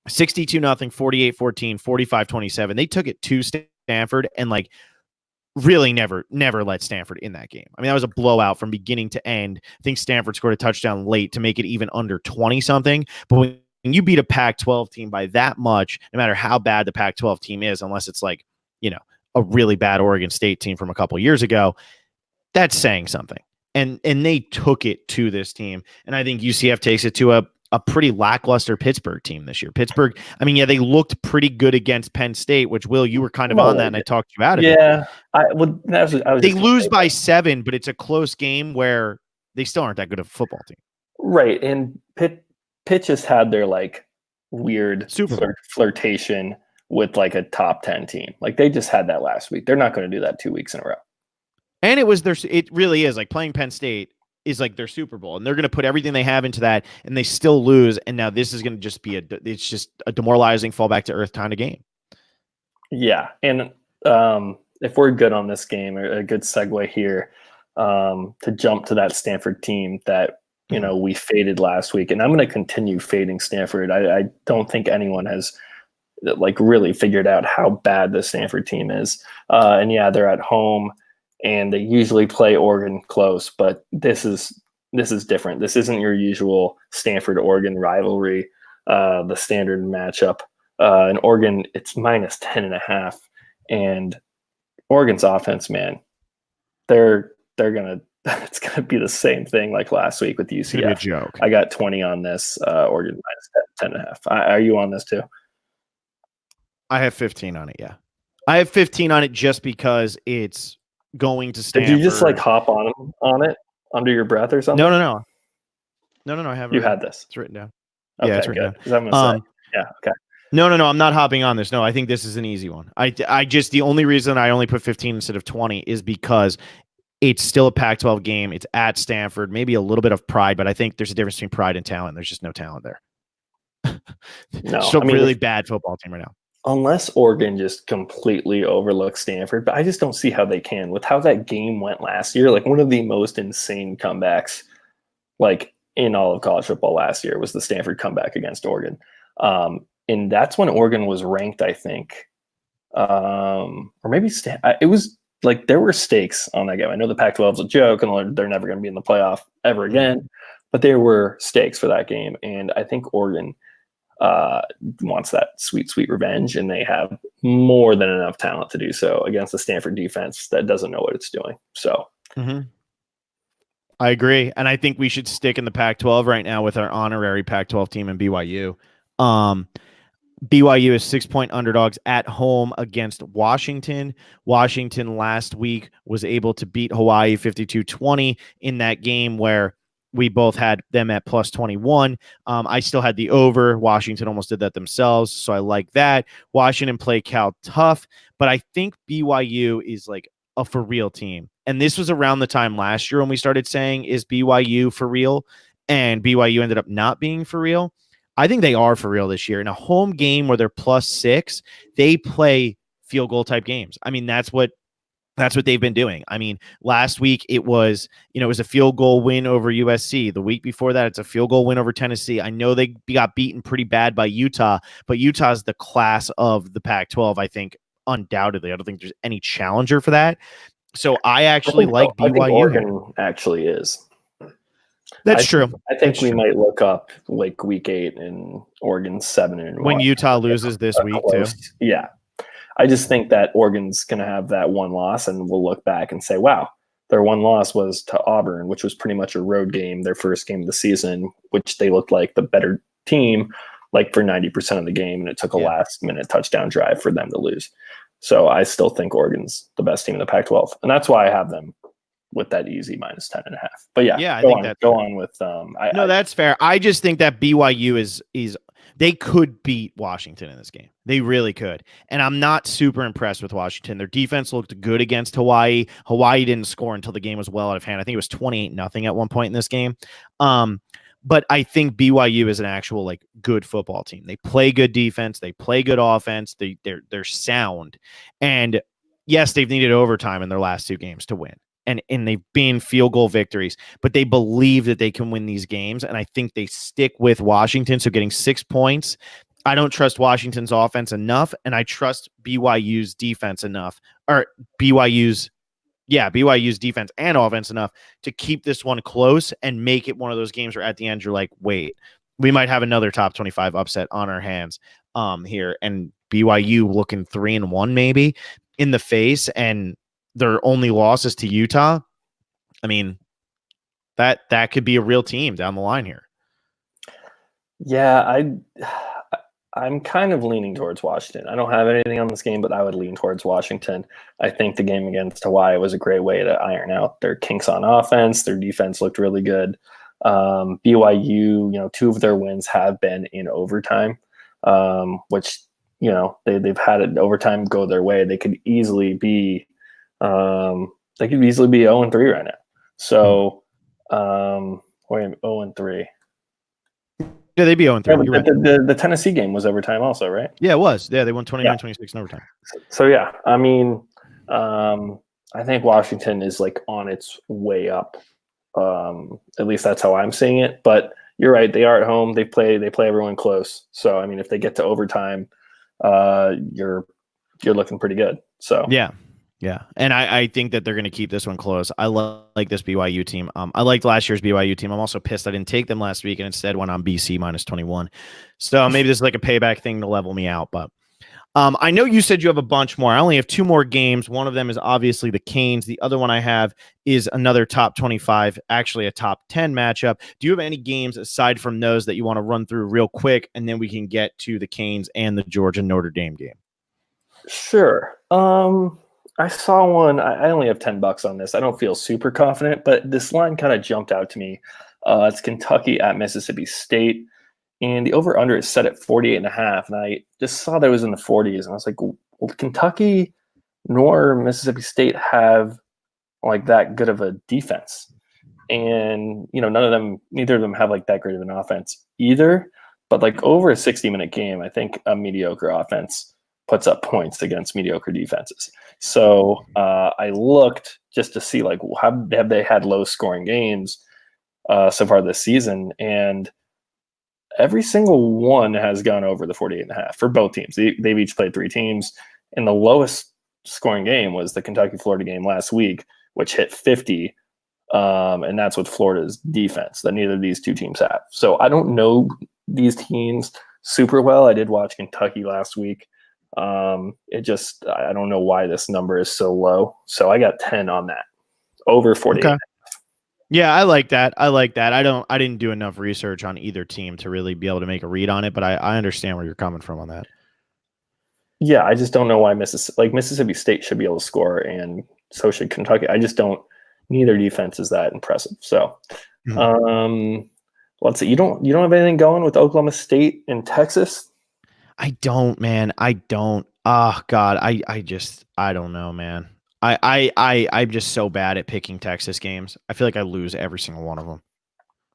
62-0, 48-14, 45-27. They took it to Stanford and really never let Stanford in that game. I mean, that was a blowout from beginning to end. I think Stanford scored a touchdown late to make it even under 20-something. But when you beat a Pac-12 team by that much, no matter how bad the Pac-12 team is, unless it's a really bad Oregon State team from a couple years ago. That's saying something. And they took it to this team. And I think UCF takes it to a pretty lackluster Pittsburgh team this year. Pittsburgh, I mean, yeah, they looked pretty good against Penn State, which, Will, you were kind of on that, and I talked you out of it. Yeah. They lose by 7, but it's a close game where they still aren't that good of a football team. Right. And Pitt just had their like weird flirtation with like a top 10 team. Like they just had that last week. They're not going to do that 2 weeks in a row. And it really is like playing Penn State is like their Super Bowl, and they're going to put everything they have into that, and they still lose. And now this is going to just be it's just a demoralizing fall back to earth kind of game. Yeah. And if we're good on this game, a good segue here to jump to that Stanford team that, you know, we faded last week, and I'm going to continue fading Stanford. I don't think anyone has like really figured out how bad the Stanford team is. And yeah, they're at home and they usually play Oregon close, but this is different. This isn't your usual Stanford-Oregon rivalry, the standard matchup. In Oregon, it's minus 10.5, and Oregon's offense, man, they're gonna it's gonna be the same thing like last week with UCF. A joke. I got 20 on this. Oregon minus 10.5. Are you on this too? I have 15 on it. Yeah, I have 15 on it just because it's going to Stanford. Did you just like hop on it under your breath or something? No. I haven't. You had this. It's written down. Okay, yeah, it's written good. Down. I'm gonna say. Yeah. Okay. No. I'm not hopping on this. No, I think this is an easy one. I just the only reason I only put 15 instead of 20 is because it's still a Pac-12 game. It's at Stanford. Maybe a little bit of pride, but I think there's a difference between pride and talent. There's just no talent there. No, it's a really bad football team right now. Unless Oregon just completely overlooks Stanford, but I just don't see how they can with how that game went last year. Like one of the most insane comebacks, like in all of college football last year, was the Stanford comeback against Oregon. And that's when Oregon was ranked, I think, or maybe it was like there were stakes on that game. I know the Pac-12 is a joke and they're never going to be in the playoff ever again, but there were stakes for that game. And I think Oregon wants that sweet revenge, and they have more than enough talent to do so against the Stanford defense that doesn't know what it's doing. So I agree. And I think we should stick in the Pac-12 right now with our honorary Pac-12 team in BYU. BYU is 6-point underdogs at home against Washington. Washington last week was able to beat Hawaii 52-20 in that game where we both had them at plus 21. I still had the over. Washington almost did that themselves, so I like that. Washington play Cal tough, but I think BYU is like a for real team. And this was around the time last year when we started saying, is BYU for real? And BYU ended up not being for real. I think they are for real this year. In a home game where they're plus 6, they play field goal type games. I mean, that's what they've been doing. I mean, last week it was a field goal win over USC. The week before that, it's a field goal win over Tennessee. I know they got beaten pretty bad by Utah, but Utah's the class of the Pac-12, I think, undoubtedly. I don't think there's any challenger for that. So I actually like BYU. I think Oregon actually is. That's true. I think we might look up like week 8 and Oregon 7-1. When Utah loses this week too. Yeah. I just think that Oregon's going to have that one loss, and we'll look back and say, wow, their one loss was to Auburn, which was pretty much a road game, their first game of the season, which they looked like the better team, like for 90% of the game, and it took a last-minute touchdown drive for them to lose. So I still think Oregon's the best team in the Pac-12, and that's why I have them with that easy minus 10.5. But I think go on with that's fair. I just think that BYU is they could beat Washington in this game. They really could. And I'm not super impressed with Washington. Their defense looked good against Hawaii. Hawaii didn't score until the game was well out of hand. I think it was 28-0 at one point in this game. But I think BYU is an actual like good football team. They play good defense. They play good offense. They're sound. And yes, they've needed overtime in their last 2 games to win. And they've been field goal victories, but they believe that they can win these games. And I think they stick with Washington. So getting 6 points, I don't trust Washington's offense enough. And I trust BYU's defense enough, or BYU's defense and offense enough to keep this one close and make it one of those games where at the end you're like, wait, we might have another top 25 upset on our hands here. And BYU looking 3-1 maybe. in the face and their only losses to Utah, I mean, that could be a real team down the line here. Yeah, I'm kind of leaning towards Washington. I don't have anything on this game, but I would lean towards Washington. I think the game against Hawaii was a great way to iron out their kinks on offense. Their defense looked really good. BYU, 2 of their wins have been in overtime, which, they've had it overtime go their way. They could easily be 0-3 right now. So, we're 0-3. Yeah, they'd be 0-3. Yeah, the Tennessee game was overtime also, right? Yeah, it was. Yeah, they won 29-26 in overtime. So yeah, I mean, I think Washington is like on its way up. At least that's how I'm seeing it. But you're right; they are at home. They play everyone close. So I mean, if they get to overtime, you're looking pretty good. So yeah, and I think that they're going to keep this one close. I like this BYU team. I liked last year's BYU team. I'm also pissed I didn't take them last week and instead went on BC -21. So maybe this is like a payback thing to level me out. But I know you said you have a bunch more. I only have 2 more games. One of them is obviously the Canes. The other one I have is another top 25, actually a top 10 matchup. Do you have any games aside from those that you want to run through real quick, and then we can get to the Canes and the Georgia Notre Dame game? Sure. I saw one. I only have $10 on this. I don't feel super confident, but this line kind of jumped out to me. It's Kentucky at Mississippi State, and the over/under is set at 48.5. And I just saw that it was in the 40s, and I was like, "Well, Kentucky nor Mississippi State have like that good of a defense, and neither of them have like that great of an offense either. But like over a 60-minute game, I think a mediocre offense puts up points against mediocre defenses. So I looked just to see like have they had low scoring games so far this season, and every single one has gone over the 48.5 for both teams. They've each played 3 teams, and the lowest scoring game was the Kentucky-Florida game last week, which hit 50, and that's with Florida's defense that neither of these 2 teams have. So I don't know these teams super well. I did watch Kentucky last week. I don't know why this number is so low. So I got 10 on that. Over 48. Okay. Yeah, I like that. I didn't do enough research on either team to really be able to make a read on it, but I understand where you're coming from on that. Yeah, I just don't know why Mississippi State should be able to score, and so should Kentucky. I just don't. Neither defense is that impressive. So, let's see. You don't have anything going with Oklahoma State and Texas? I don't, man. I don't. Oh God, I don't know, man. I'm just so bad at picking Texas games. I feel like I lose every single one of them.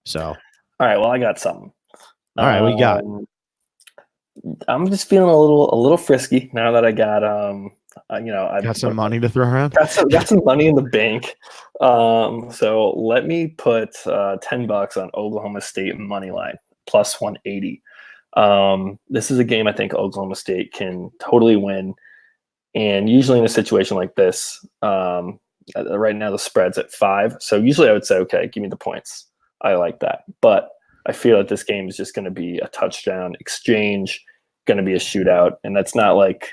So, all right. Well, I got something. All right, what you got? I'm just feeling a little frisky now that I got I've got some money to throw around. Got some money in the bank. So let me put $10 on Oklahoma State money line plus 180. This is a game I think Oklahoma State can totally win. And usually in a situation like this, right now the spread's at 5. So usually I would say, okay, give me the points. I like that. But I feel that this game is just going to be a touchdown exchange, going to be a shootout. And that's not like,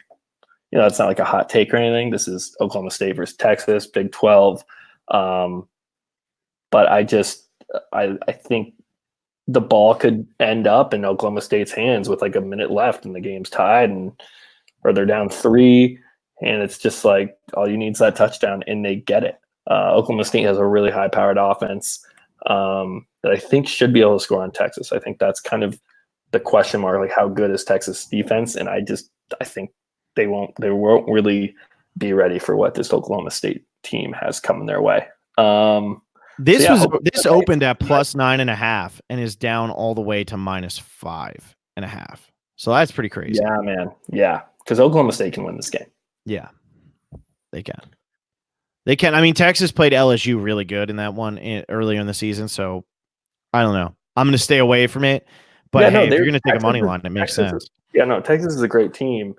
it's not like a hot take or anything. This is Oklahoma State versus Texas, Big 12. But I think the ball could end up in Oklahoma State's hands with like a minute left and the game's tied, or they're down 3, and it's just like all you need is that touchdown, and they get it. Oklahoma State has a really high-powered offense that I think should be able to score on Texas. I think that's kind of the question mark, like how good is Texas defense? And I think they won't really be ready for what this Oklahoma State team has coming their way. This opened at plus 9.5 and is down all the way to minus 5.5. So that's pretty crazy. Yeah, man. Yeah, because Oklahoma State can win this game. Yeah, they can. They can. I mean, Texas played LSU really good in that one earlier in the season, so I don't know. I'm going to stay away from it. But if you're going to take a money line, it makes sense. Texas is a great team.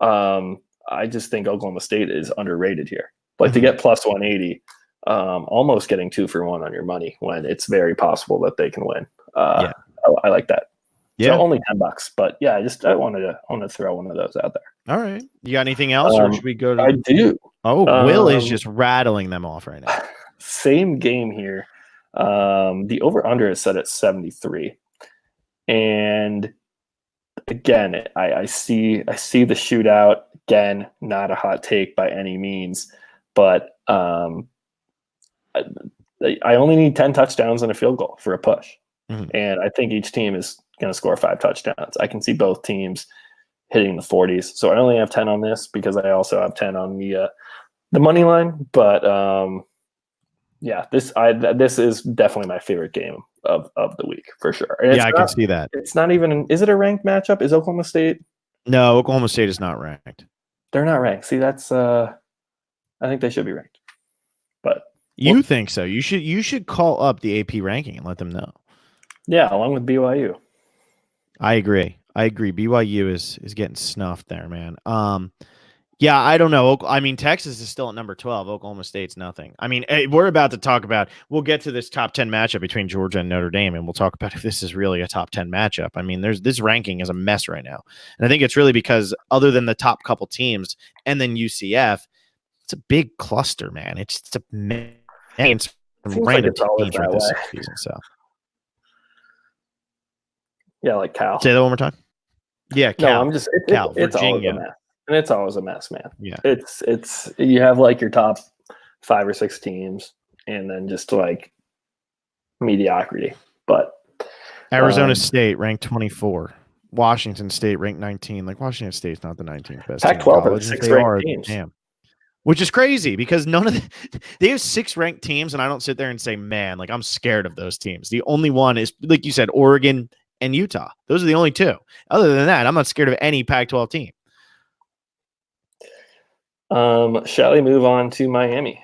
I just think Oklahoma State is underrated here. Like to get plus 180, almost getting 2 for 1 on your money when it's very possible that they can win. I like that. Yeah, so only $10, but yeah, I wanted to throw one of those out there. All right. You got anything else, or should we go to? I do. Oh, Will is just rattling them off right now. Same game here. The over/under is set at 73, and again, I see the shootout. Again, not a hot take by any means, but I only need 10 touchdowns and a field goal for a push. Mhm. And I think each team is going to score 5 touchdowns. I can see both teams hitting the 40s. So I only have 10 on this because I also have 10 on the money line. But yeah, this is definitely my favorite game of the week for sure. And Yeah, I can see that. It's not even. Is it a ranked matchup? Is Oklahoma State? No, Oklahoma State is not ranked. They're not ranked. See, that's. I think they should be ranked. But you think so? You should call up the AP ranking and let them know. Yeah, along with BYU. I agree. BYU is getting snuffed there, man. Yeah, I don't know. I mean, Texas is still at number 12. Oklahoma State's nothing. I mean, we're about to talk about. We'll get to this top 10 matchup between Georgia and Notre Dame, and we'll talk about if this is really a top 10 matchup. I mean, this ranking is a mess right now, and I think it's really because other than the top couple teams and then UCF, it's a big cluster, man. It's a it's random teams right this season. So yeah, like Cal. Say that one more time. Yeah, Cal. No, I'm just Cal, it's always Virginia. a mess. And it's always a mess, man. Yeah. It's you have like your top 5 or 6 teams and then just like mediocrity. But Arizona State ranked 24. Washington State ranked 19. Like Washington State's not the 19th best. Pac-12 has 6 ranked teams. Damn. Which is crazy because they have 6 ranked teams, and I don't sit there and say, man, like I'm scared of those teams. The only one is, like you said, Oregon and Utah. Those are the only 2. Other than that, I'm not scared of any Pac-12 team. Shall we move on to Miami?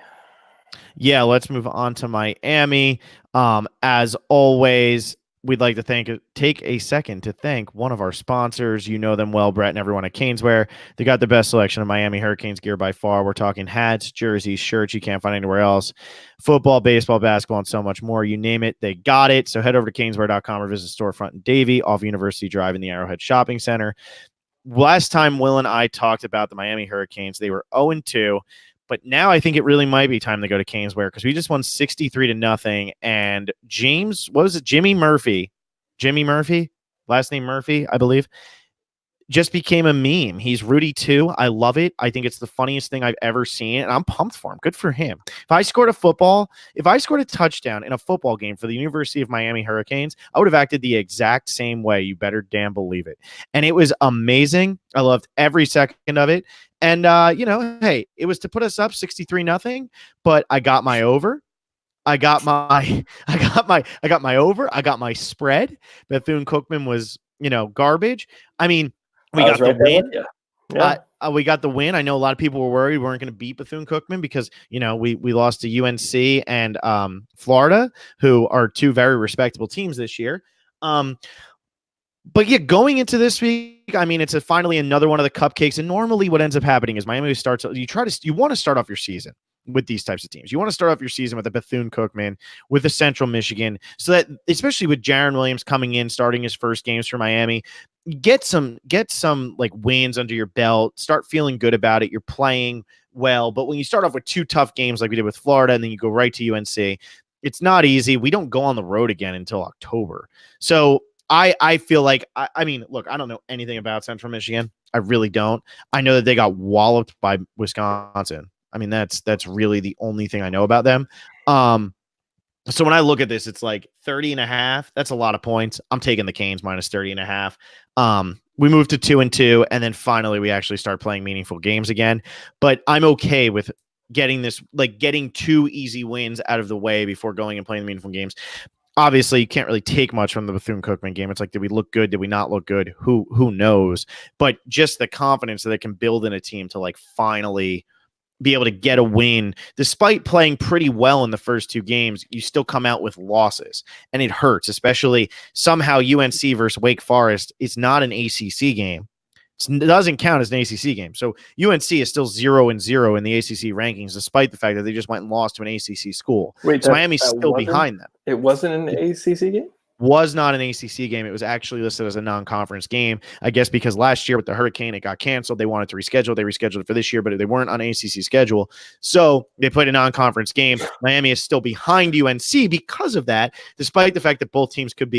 Yeah, let's move on to Miami. As always, we'd like to take a second to thank one of our sponsors. You know them well, Brett, and everyone at Caneswear. They got the best selection of Miami Hurricanes gear by far. We're talking hats, jerseys, shirts you can't find anywhere else. Football, baseball, basketball, and so much more. You name it, they got it. So head over to caneswear.com or visit storefront in Davie off University Drive in the Arrowhead Shopping Center. Last time Will and I talked about the Miami Hurricanes, they were 0-2, but now I think it really might be time to go to Caneswear because we just won 63-0. And Jimmy Murphy, last name Murphy, I believe, just became a meme. He's Rudy too. I love it. I think it's the funniest thing I've ever seen, and I'm pumped for him. Good for him. If I scored a touchdown in a football game for the University of Miami Hurricanes, I would have acted the exact same way. You better damn believe it. And it was amazing. I loved every second of it. And hey, it was to put us up 63-0, but I got my over. I got my over. I got my spread. Bethune-Cookman was, garbage. I mean, we got the win. Yeah. We got the win. I know a lot of people were worried we weren't going to beat Bethune-Cookman because, we lost to UNC and Florida, who are 2 very respectable teams this year. But yeah, going into this week, I mean, it's finally another one of the cupcakes. And normally what ends up happening is Miami starts, you want to start off your season with these types of teams. You want to start off your season with a Bethune-Cookman, with a Central Michigan, so that especially with Jaron Williams coming in, starting his first games for Miami, get some like wins under your belt, start feeling good about it. You're playing well, but when you start off with 2 tough games like we did with Florida, and then you go right to UNC, it's not easy. We don't go on the road again until October. So I feel like, I mean, look, I don't know anything about Central Michigan. I really don't. I know that they got walloped by Wisconsin. I mean, that's really the only thing I know about them. So when I look at this, it's like 30.5. That's a lot of points. I'm taking the Canes minus 30.5. We moved to 2-2, and then finally we actually start playing meaningful games again. But I'm okay with getting 2 easy wins out of the way before going and playing the meaningful games. Obviously, you can't really take much from the Bethune-Cookman game. It's like, did we look good? Did we not look good? Who knows? But just the confidence that they can build in a team to like finally be able to get a win, despite playing pretty well in the first 2 games, you still come out with losses, and it hurts. Especially somehow UNC versus Wake Forest. It's not an ACC game. It doesn't count as an ACC game. So UNC is still 0-0 in the ACC rankings, despite the fact that they just went and lost to an ACC school. Wait, so Miami's still behind them. It wasn't an ACC game? was not an ACC game. It was actually listed as a non-conference game. I guess because last year with the hurricane, it got canceled. They wanted to reschedule. They rescheduled it for this year, but they weren't on ACC schedule. So they played a non-conference game. Miami is still behind UNC because of that, despite the fact that both teams could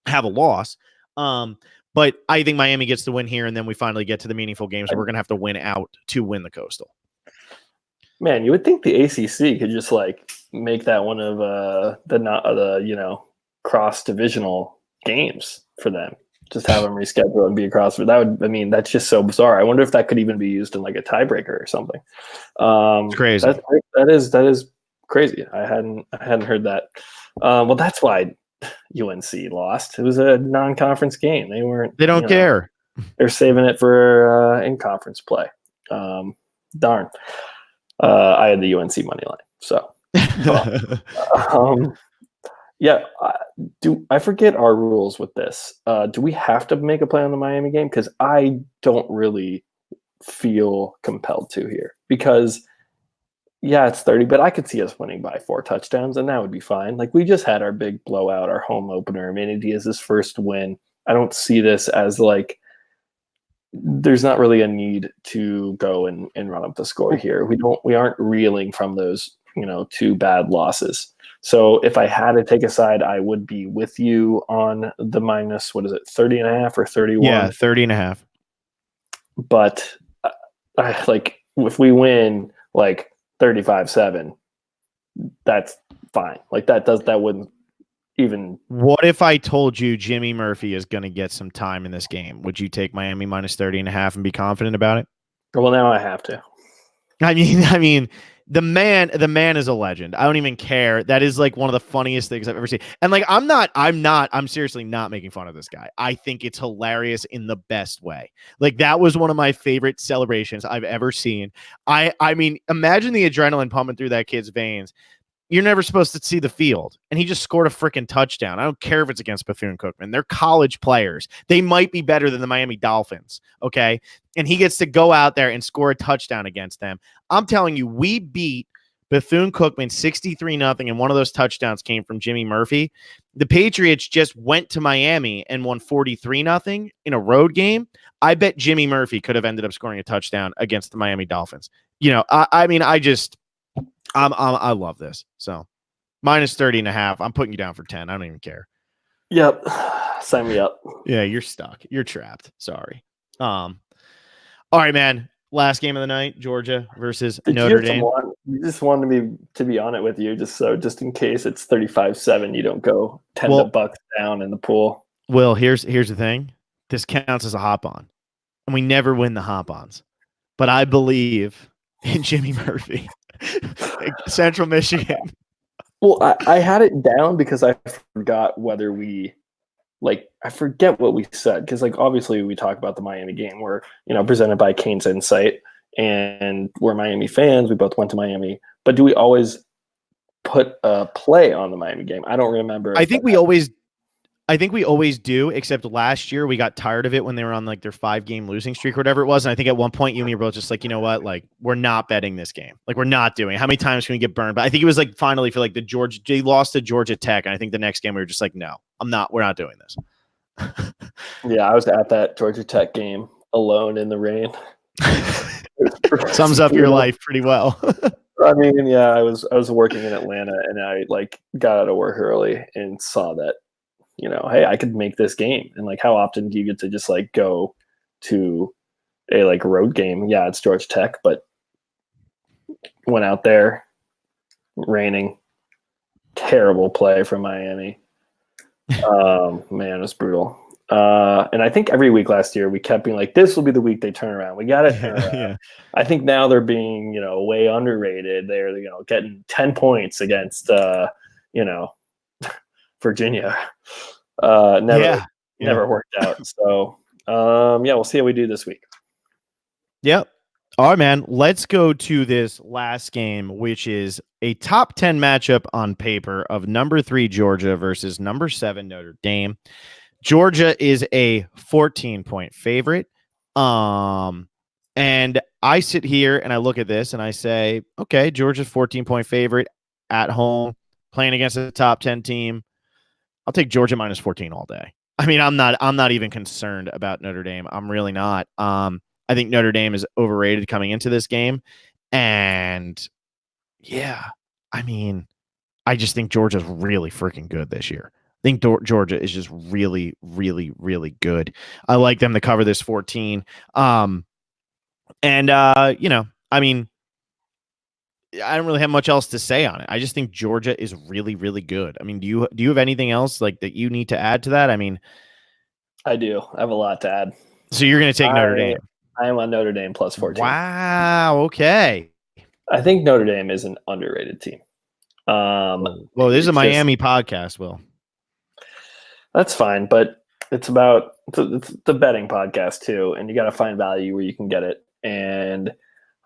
have a loss. But I think Miami gets the win here, and then we finally get to the meaningful games. We're going to have to win out to win the Coastal. Man, you would think the ACC could just like make that one of the cross divisional games for them. Just have them reschedule and be across. But that's just so bizarre. I wonder if that could even be used in like a tiebreaker or something. It's crazy. That is crazy. I hadn't heard that. Well, that's why UNC lost. It was a non-conference game. They don't care. They're saving it for in conference play. Darn. I had the UNC money line. So, yeah. I forget our rules with this? Do we have to make a play on the Miami game? Because I don't really feel compelled to here. Because yeah, it's 30, but I could see us winning by 4 touchdowns, and that would be fine. Like, we just had our big blowout, our home opener. Manny Diaz's first win. I don't see this as like there's not really a need to go and run up the score here. We aren't reeling from those 2 bad losses. So if I had to take a side, I would be with you on the minus, 30.5 or 31? Yeah, 30.5. But if we win like 35-7, that's fine. Like that wouldn't even. What if I told you Jimmy Murphy is going to get some time in this game? Would you take Miami minus 30.5 and be confident about it? Well, now I have to. I mean, the man is a legend. I don't even care. That is like one of the funniest things I've ever seen. And like, I'm seriously not making fun of this guy. I think it's hilarious in the best way. Like, that was one of my favorite celebrations I've ever seen. I mean, imagine the adrenaline pumping through that kid's veins. You're never supposed to see the field, and he just scored a freaking touchdown. I don't care if it's against Bethune-Cookman. They're college players. They might be better than the Miami Dolphins, okay? And he gets to go out there and score a touchdown against them. I'm telling you, we beat Bethune-Cookman 63-0, and one of those touchdowns came from Jimmy Murphy. The Patriots just went to Miami and won 43-0 in a road game. I bet Jimmy Murphy could have ended up scoring a touchdown against the Miami Dolphins. I love this. So minus 30.5. I'm putting you down for 10. I don't even care. Yep. Sign me up. Yeah, you're stuck. You're trapped. Sorry. All right, man. Last game of the night, Georgia versus Notre Dame. You just wanted me to be on it with you, just in case it's 35-7, you don't go $10 down in the pool. Will, here's the thing. This counts as a hop-on, and we never win the hop-ons. But I believe in Jimmy Murphy. Central Michigan. Well, I had it down because I forgot whether we I forget what we said, because obviously we talk about the Miami game. We're presented by Canes Insight, and we're Miami fans. We both went to Miami, but do we always put a play on the Miami game? I don't remember. I think we always do, except last year we got tired of it when they were on their 5-game losing streak or whatever it was. And I think at one point you and me were both just like, you know what? We're not betting this game. We're not doing it. How many times can we get burned? But I think it was finally for they lost to Georgia Tech. And I think the next game we were just like, no, we're not doing this. Yeah, I was at that Georgia Tech game alone in the rain. Sums up your life pretty well. I mean, yeah, I was working in Atlanta, and I got out of work early and saw that, hey, I could make this game. And how often do you get to just go to a road game? Yeah, it's Georgia Tech, but went out there, raining, terrible play from Miami. Man, it was brutal. And I think every week last year we kept being this will be the week they turn around. We got to turn around. Yeah. I think now they're being, way underrated. They're, getting 10 points against, Virginia. Never worked out. So, we'll see how we do this week. Yep. All right, man. Let's go to this last game, which is a top 10 matchup on paper of number 3 Georgia versus number 7 Notre Dame. Georgia is a 14-point favorite. And I sit here and I look at this and I say, okay, Georgia's 14-point favorite at home, playing against a top 10 team. I'll take Georgia minus 14 all day. I mean, I'm not even concerned about Notre Dame. I'm really not. I think Notre Dame is overrated coming into this game. And yeah, I mean, I just think Georgia's really freaking good this year. I think Georgia is just really, really, really good. I like them to cover this 14. I mean, I don't really have much else to say on it. I just think Georgia is really, really good. I mean, do you have anything else like that you need to add to that? I mean, I do. I have a lot to add. so you're going to take Notre Dame. I am on Notre Dame plus 14. Wow. Okay. I think Notre Dame is an underrated team. Well, this is a Miami podcast, Will. That's fine, but it's the betting podcast too, and you got to find value where you can get it. And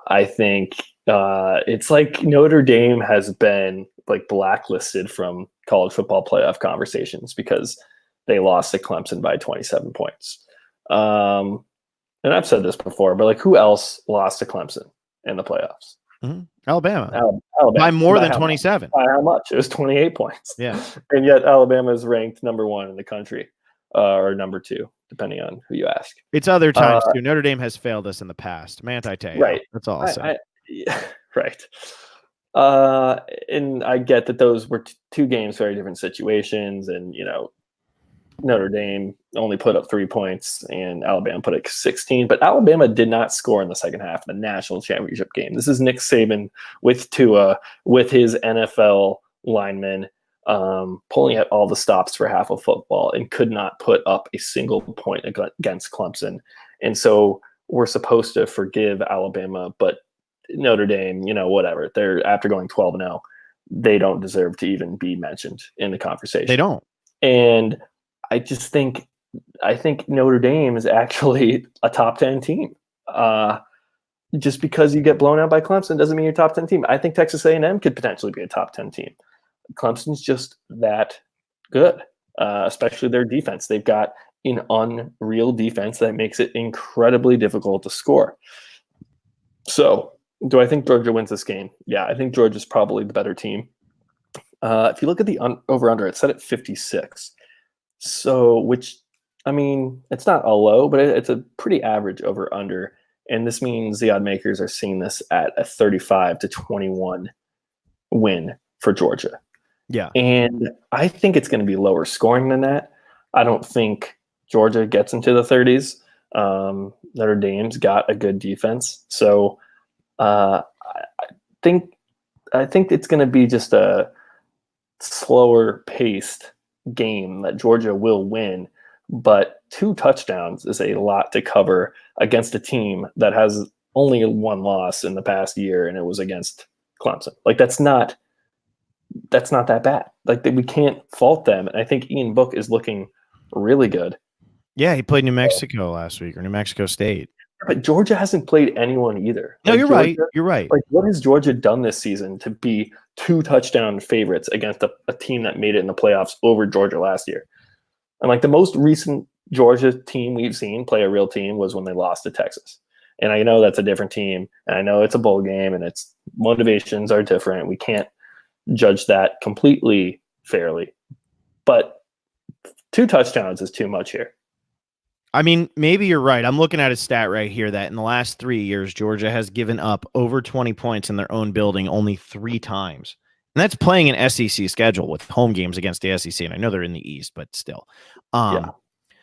I think it's like Notre Dame has been like blacklisted from college football playoff conversations because they lost to Clemson by 27 points. And I've said this before, but like who else lost to Clemson in the playoffs? Mm-hmm. Alabama. By more than 27. By how much? It was 28 points. Yeah. And yet Alabama is ranked number 1 in the country, or number 2, depending on who you ask. It's other times too. Notre Dame has failed us in the past. Manti Te'o. Right. That's all I'll say. Right. And I get that those were two games, very different situations, and Notre Dame only put up 3 points and Alabama put up 16, but Alabama did not score in the second half of the national championship game. This is Nick Saban with Tua, with his NFL linemen, pulling at all the stops for half of football and could not put up a single point against Clemson. And so we're supposed to forgive Alabama, but Notre Dame, whatever. They're after going 12-0, they don't deserve to even be mentioned in the conversation. They don't. And I think Notre Dame is actually a top 10 team. Just because you get blown out by Clemson doesn't mean you're a top 10 team. I think Texas A&M could potentially be a top 10 team. Clemson's just that good, especially their defense. They've got an unreal defense that makes it incredibly difficult to score. So do I think Georgia wins this game? Yeah, I think Georgia's probably the better team. If you look at the over-under, it's set at 56. So, which, I mean, it's not a low, but it's a pretty average over-under. And this means the odd makers are seeing this at a 35-21 win for Georgia. Yeah. And I think it's going to be lower scoring than that. I don't think Georgia gets into the 30s. Notre Dame's got a good defense. So I think it's going to be just a slower paced game that Georgia will win, but 2 touchdowns is a lot to cover against a team that has only 1 loss in the past year, and it was against Clemson. Like that's not that bad. Like we can't fault them. And I think Ian Book is looking really good. Yeah, he played New Mexico last week, or New Mexico State. But Georgia hasn't played anyone either. No, you're right. You're right. Like, what has Georgia done this season to be 2 touchdown favorites against a team that made it in the playoffs over Georgia last year? And like the most recent Georgia team we've seen play a real team was when they lost to Texas. And I know that's a different team, and I know it's a bowl game, and its motivations are different. We can't judge that completely fairly. But 2 touchdowns is too much here. I mean, maybe you're right. I'm looking at a stat right here that in the last 3 years, Georgia has given up over 20 points in their own building only 3 times. And that's playing an SEC schedule with home games against the SEC. And I know they're in the East, but still. Yeah.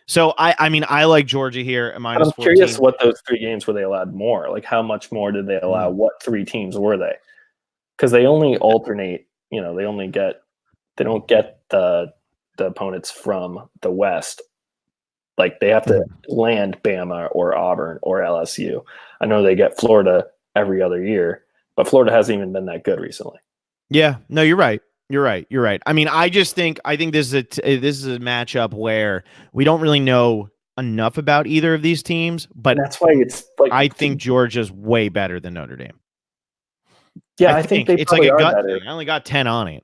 So, I mean, I like Georgia here. At minus I'm 14. curious what those 3 games where they allowed more. Like, how much more did they allow? What 3 teams were they? Because they only alternate. They don't get the opponents from the West. Like they have to land Bama or Auburn or LSU. I know they get Florida every other year, but Florida hasn't even been that good recently. Yeah, no, you're right. You're right. I mean, I think this is a matchup where we don't really know enough about either of these teams, but and that's why it's like I think Georgia's way better than Notre Dame. Yeah, I think they it's like a gut better. thing. I only got 10 on it.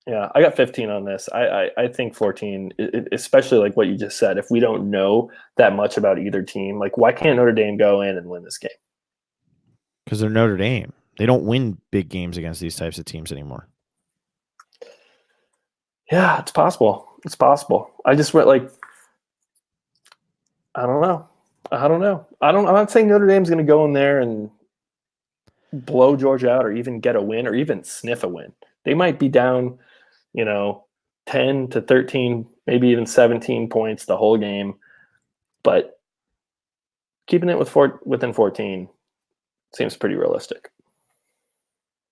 Yeah, I got 15 on this. I think 14, especially like what you just said. If we don't know that much about either team, like why can't Notre Dame go in and win this game? Because they're Notre Dame. They don't win big games against these types of teams anymore. Yeah, it's possible. It's possible. I just went like, I don't know. I'm not saying Notre Dame's going to go in there and blow Georgia out or even get a win or even sniff a win. They might be down, 10 to 13, maybe even 17 points the whole game. But keeping it within 14 seems pretty realistic.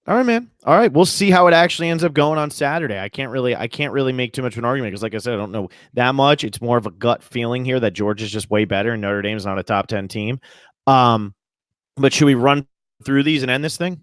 All right, man. All right, we'll see how it actually ends up going on Saturday. I can't really make too much of an argument because, like I said, I don't know that much. It's more of a gut feeling here that Georgia's just way better and Notre Dame's not a top 10 team. But should we run through these and end this thing?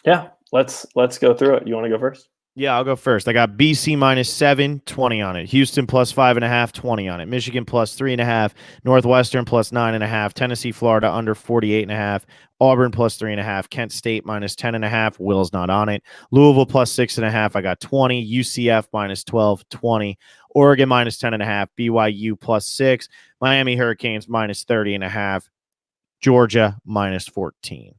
Yeah, let's go through it. You want to go first? Yeah, I'll go first. I got BC -7, 20 on it. Houston +5.5, 20 on it. Michigan +3.5. Northwestern +9.5. Tennessee, Florida under 48.5. Auburn +3.5. Kent State -10.5. Will's not on it. Louisville +6.5. I got 20. UCF -12, 20. Oregon -10.5. BYU +6. Miami Hurricanes -30.5. Georgia -14.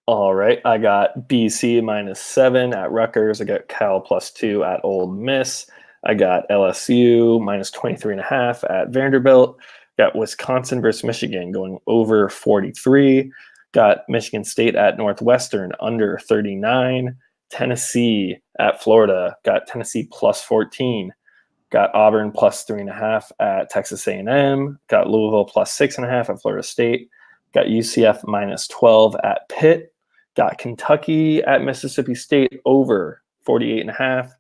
All right. I got BC -7 at Rutgers. I got Cal +2 at Ole Miss. I got LSU -23.5 at Vanderbilt. Got Wisconsin versus Michigan going over 43. Got Michigan State at Northwestern under 39. Tennessee at Florida. Got Tennessee +14. Got Auburn +3.5 at Texas A&M. Got Louisville +6.5 at Florida State. Got UCF -12 at Pitt. Got Kentucky at Mississippi State over 48.5.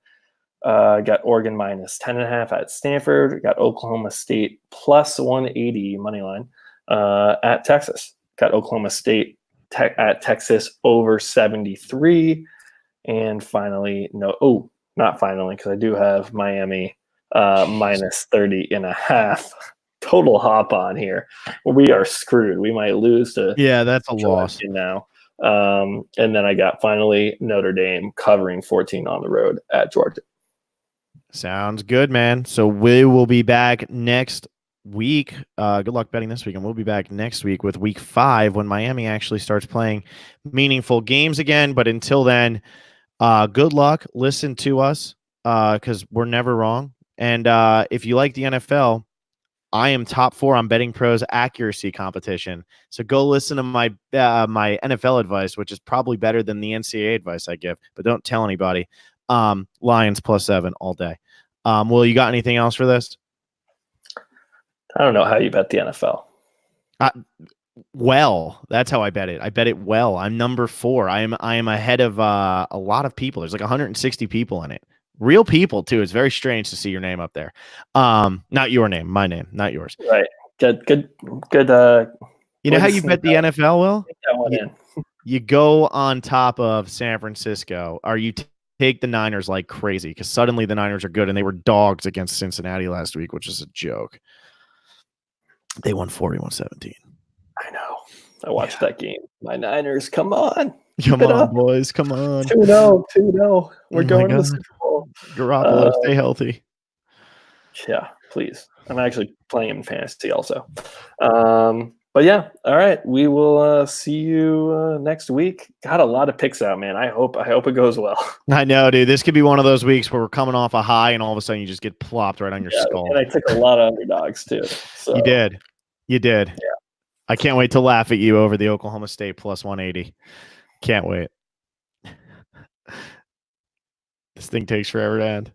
Got Oregon -10.5 at Stanford. Got Oklahoma State +180 money line at Texas. Got Oklahoma State at Texas over 73. And finally, not finally, because I do have Miami -30.5. Total hop on here. We are screwed. We might lose to that's a loss now. And then I got finally Notre Dame covering 14 on the road at Georgia. Sounds good, man. So we will be back next week. Good luck betting this week, and we'll be back next week with week 5 when Miami actually starts playing meaningful games again. But until then, good luck. Listen to us because we're never wrong. And if you like the NFL, I am top 4 on Betting Pro's accuracy competition. So go listen to my my NFL advice, which is probably better than the NCAA advice I give, but don't tell anybody. Lions +7 all day. Will, you got anything else for this? I don't know how you bet the NFL. Well, that's how I bet it. I bet it well. I'm number 4. I am ahead of a lot of people. There's like 160 people in it. Real people too. It's very strange to see your name up there. Not your name, my name, not yours. Right. Good. You know how you bet the NFL, Will? That one in. You go on top of San Francisco, or you take the Niners like crazy because suddenly the Niners are good and they were dogs against Cincinnati last week, which is a joke. They won 41-17. I know. I watched that game. My Niners, come on. Come on, boys. Come on. 2-0. 2-0. We're going to the Super Bowl. Garoppolo, stay healthy. Yeah, please. I'm actually playing him in fantasy also. But yeah, all right. We will see you next week. Got a lot of picks out, man. I hope it goes well. I know, dude. This could be one of those weeks where we're coming off a high and all of a sudden you just get plopped right on your skull. And I took a lot of underdogs too. So. You did. Yeah. I can't wait to laugh at you over the Oklahoma State +180. Can't wait. This thing takes forever to end.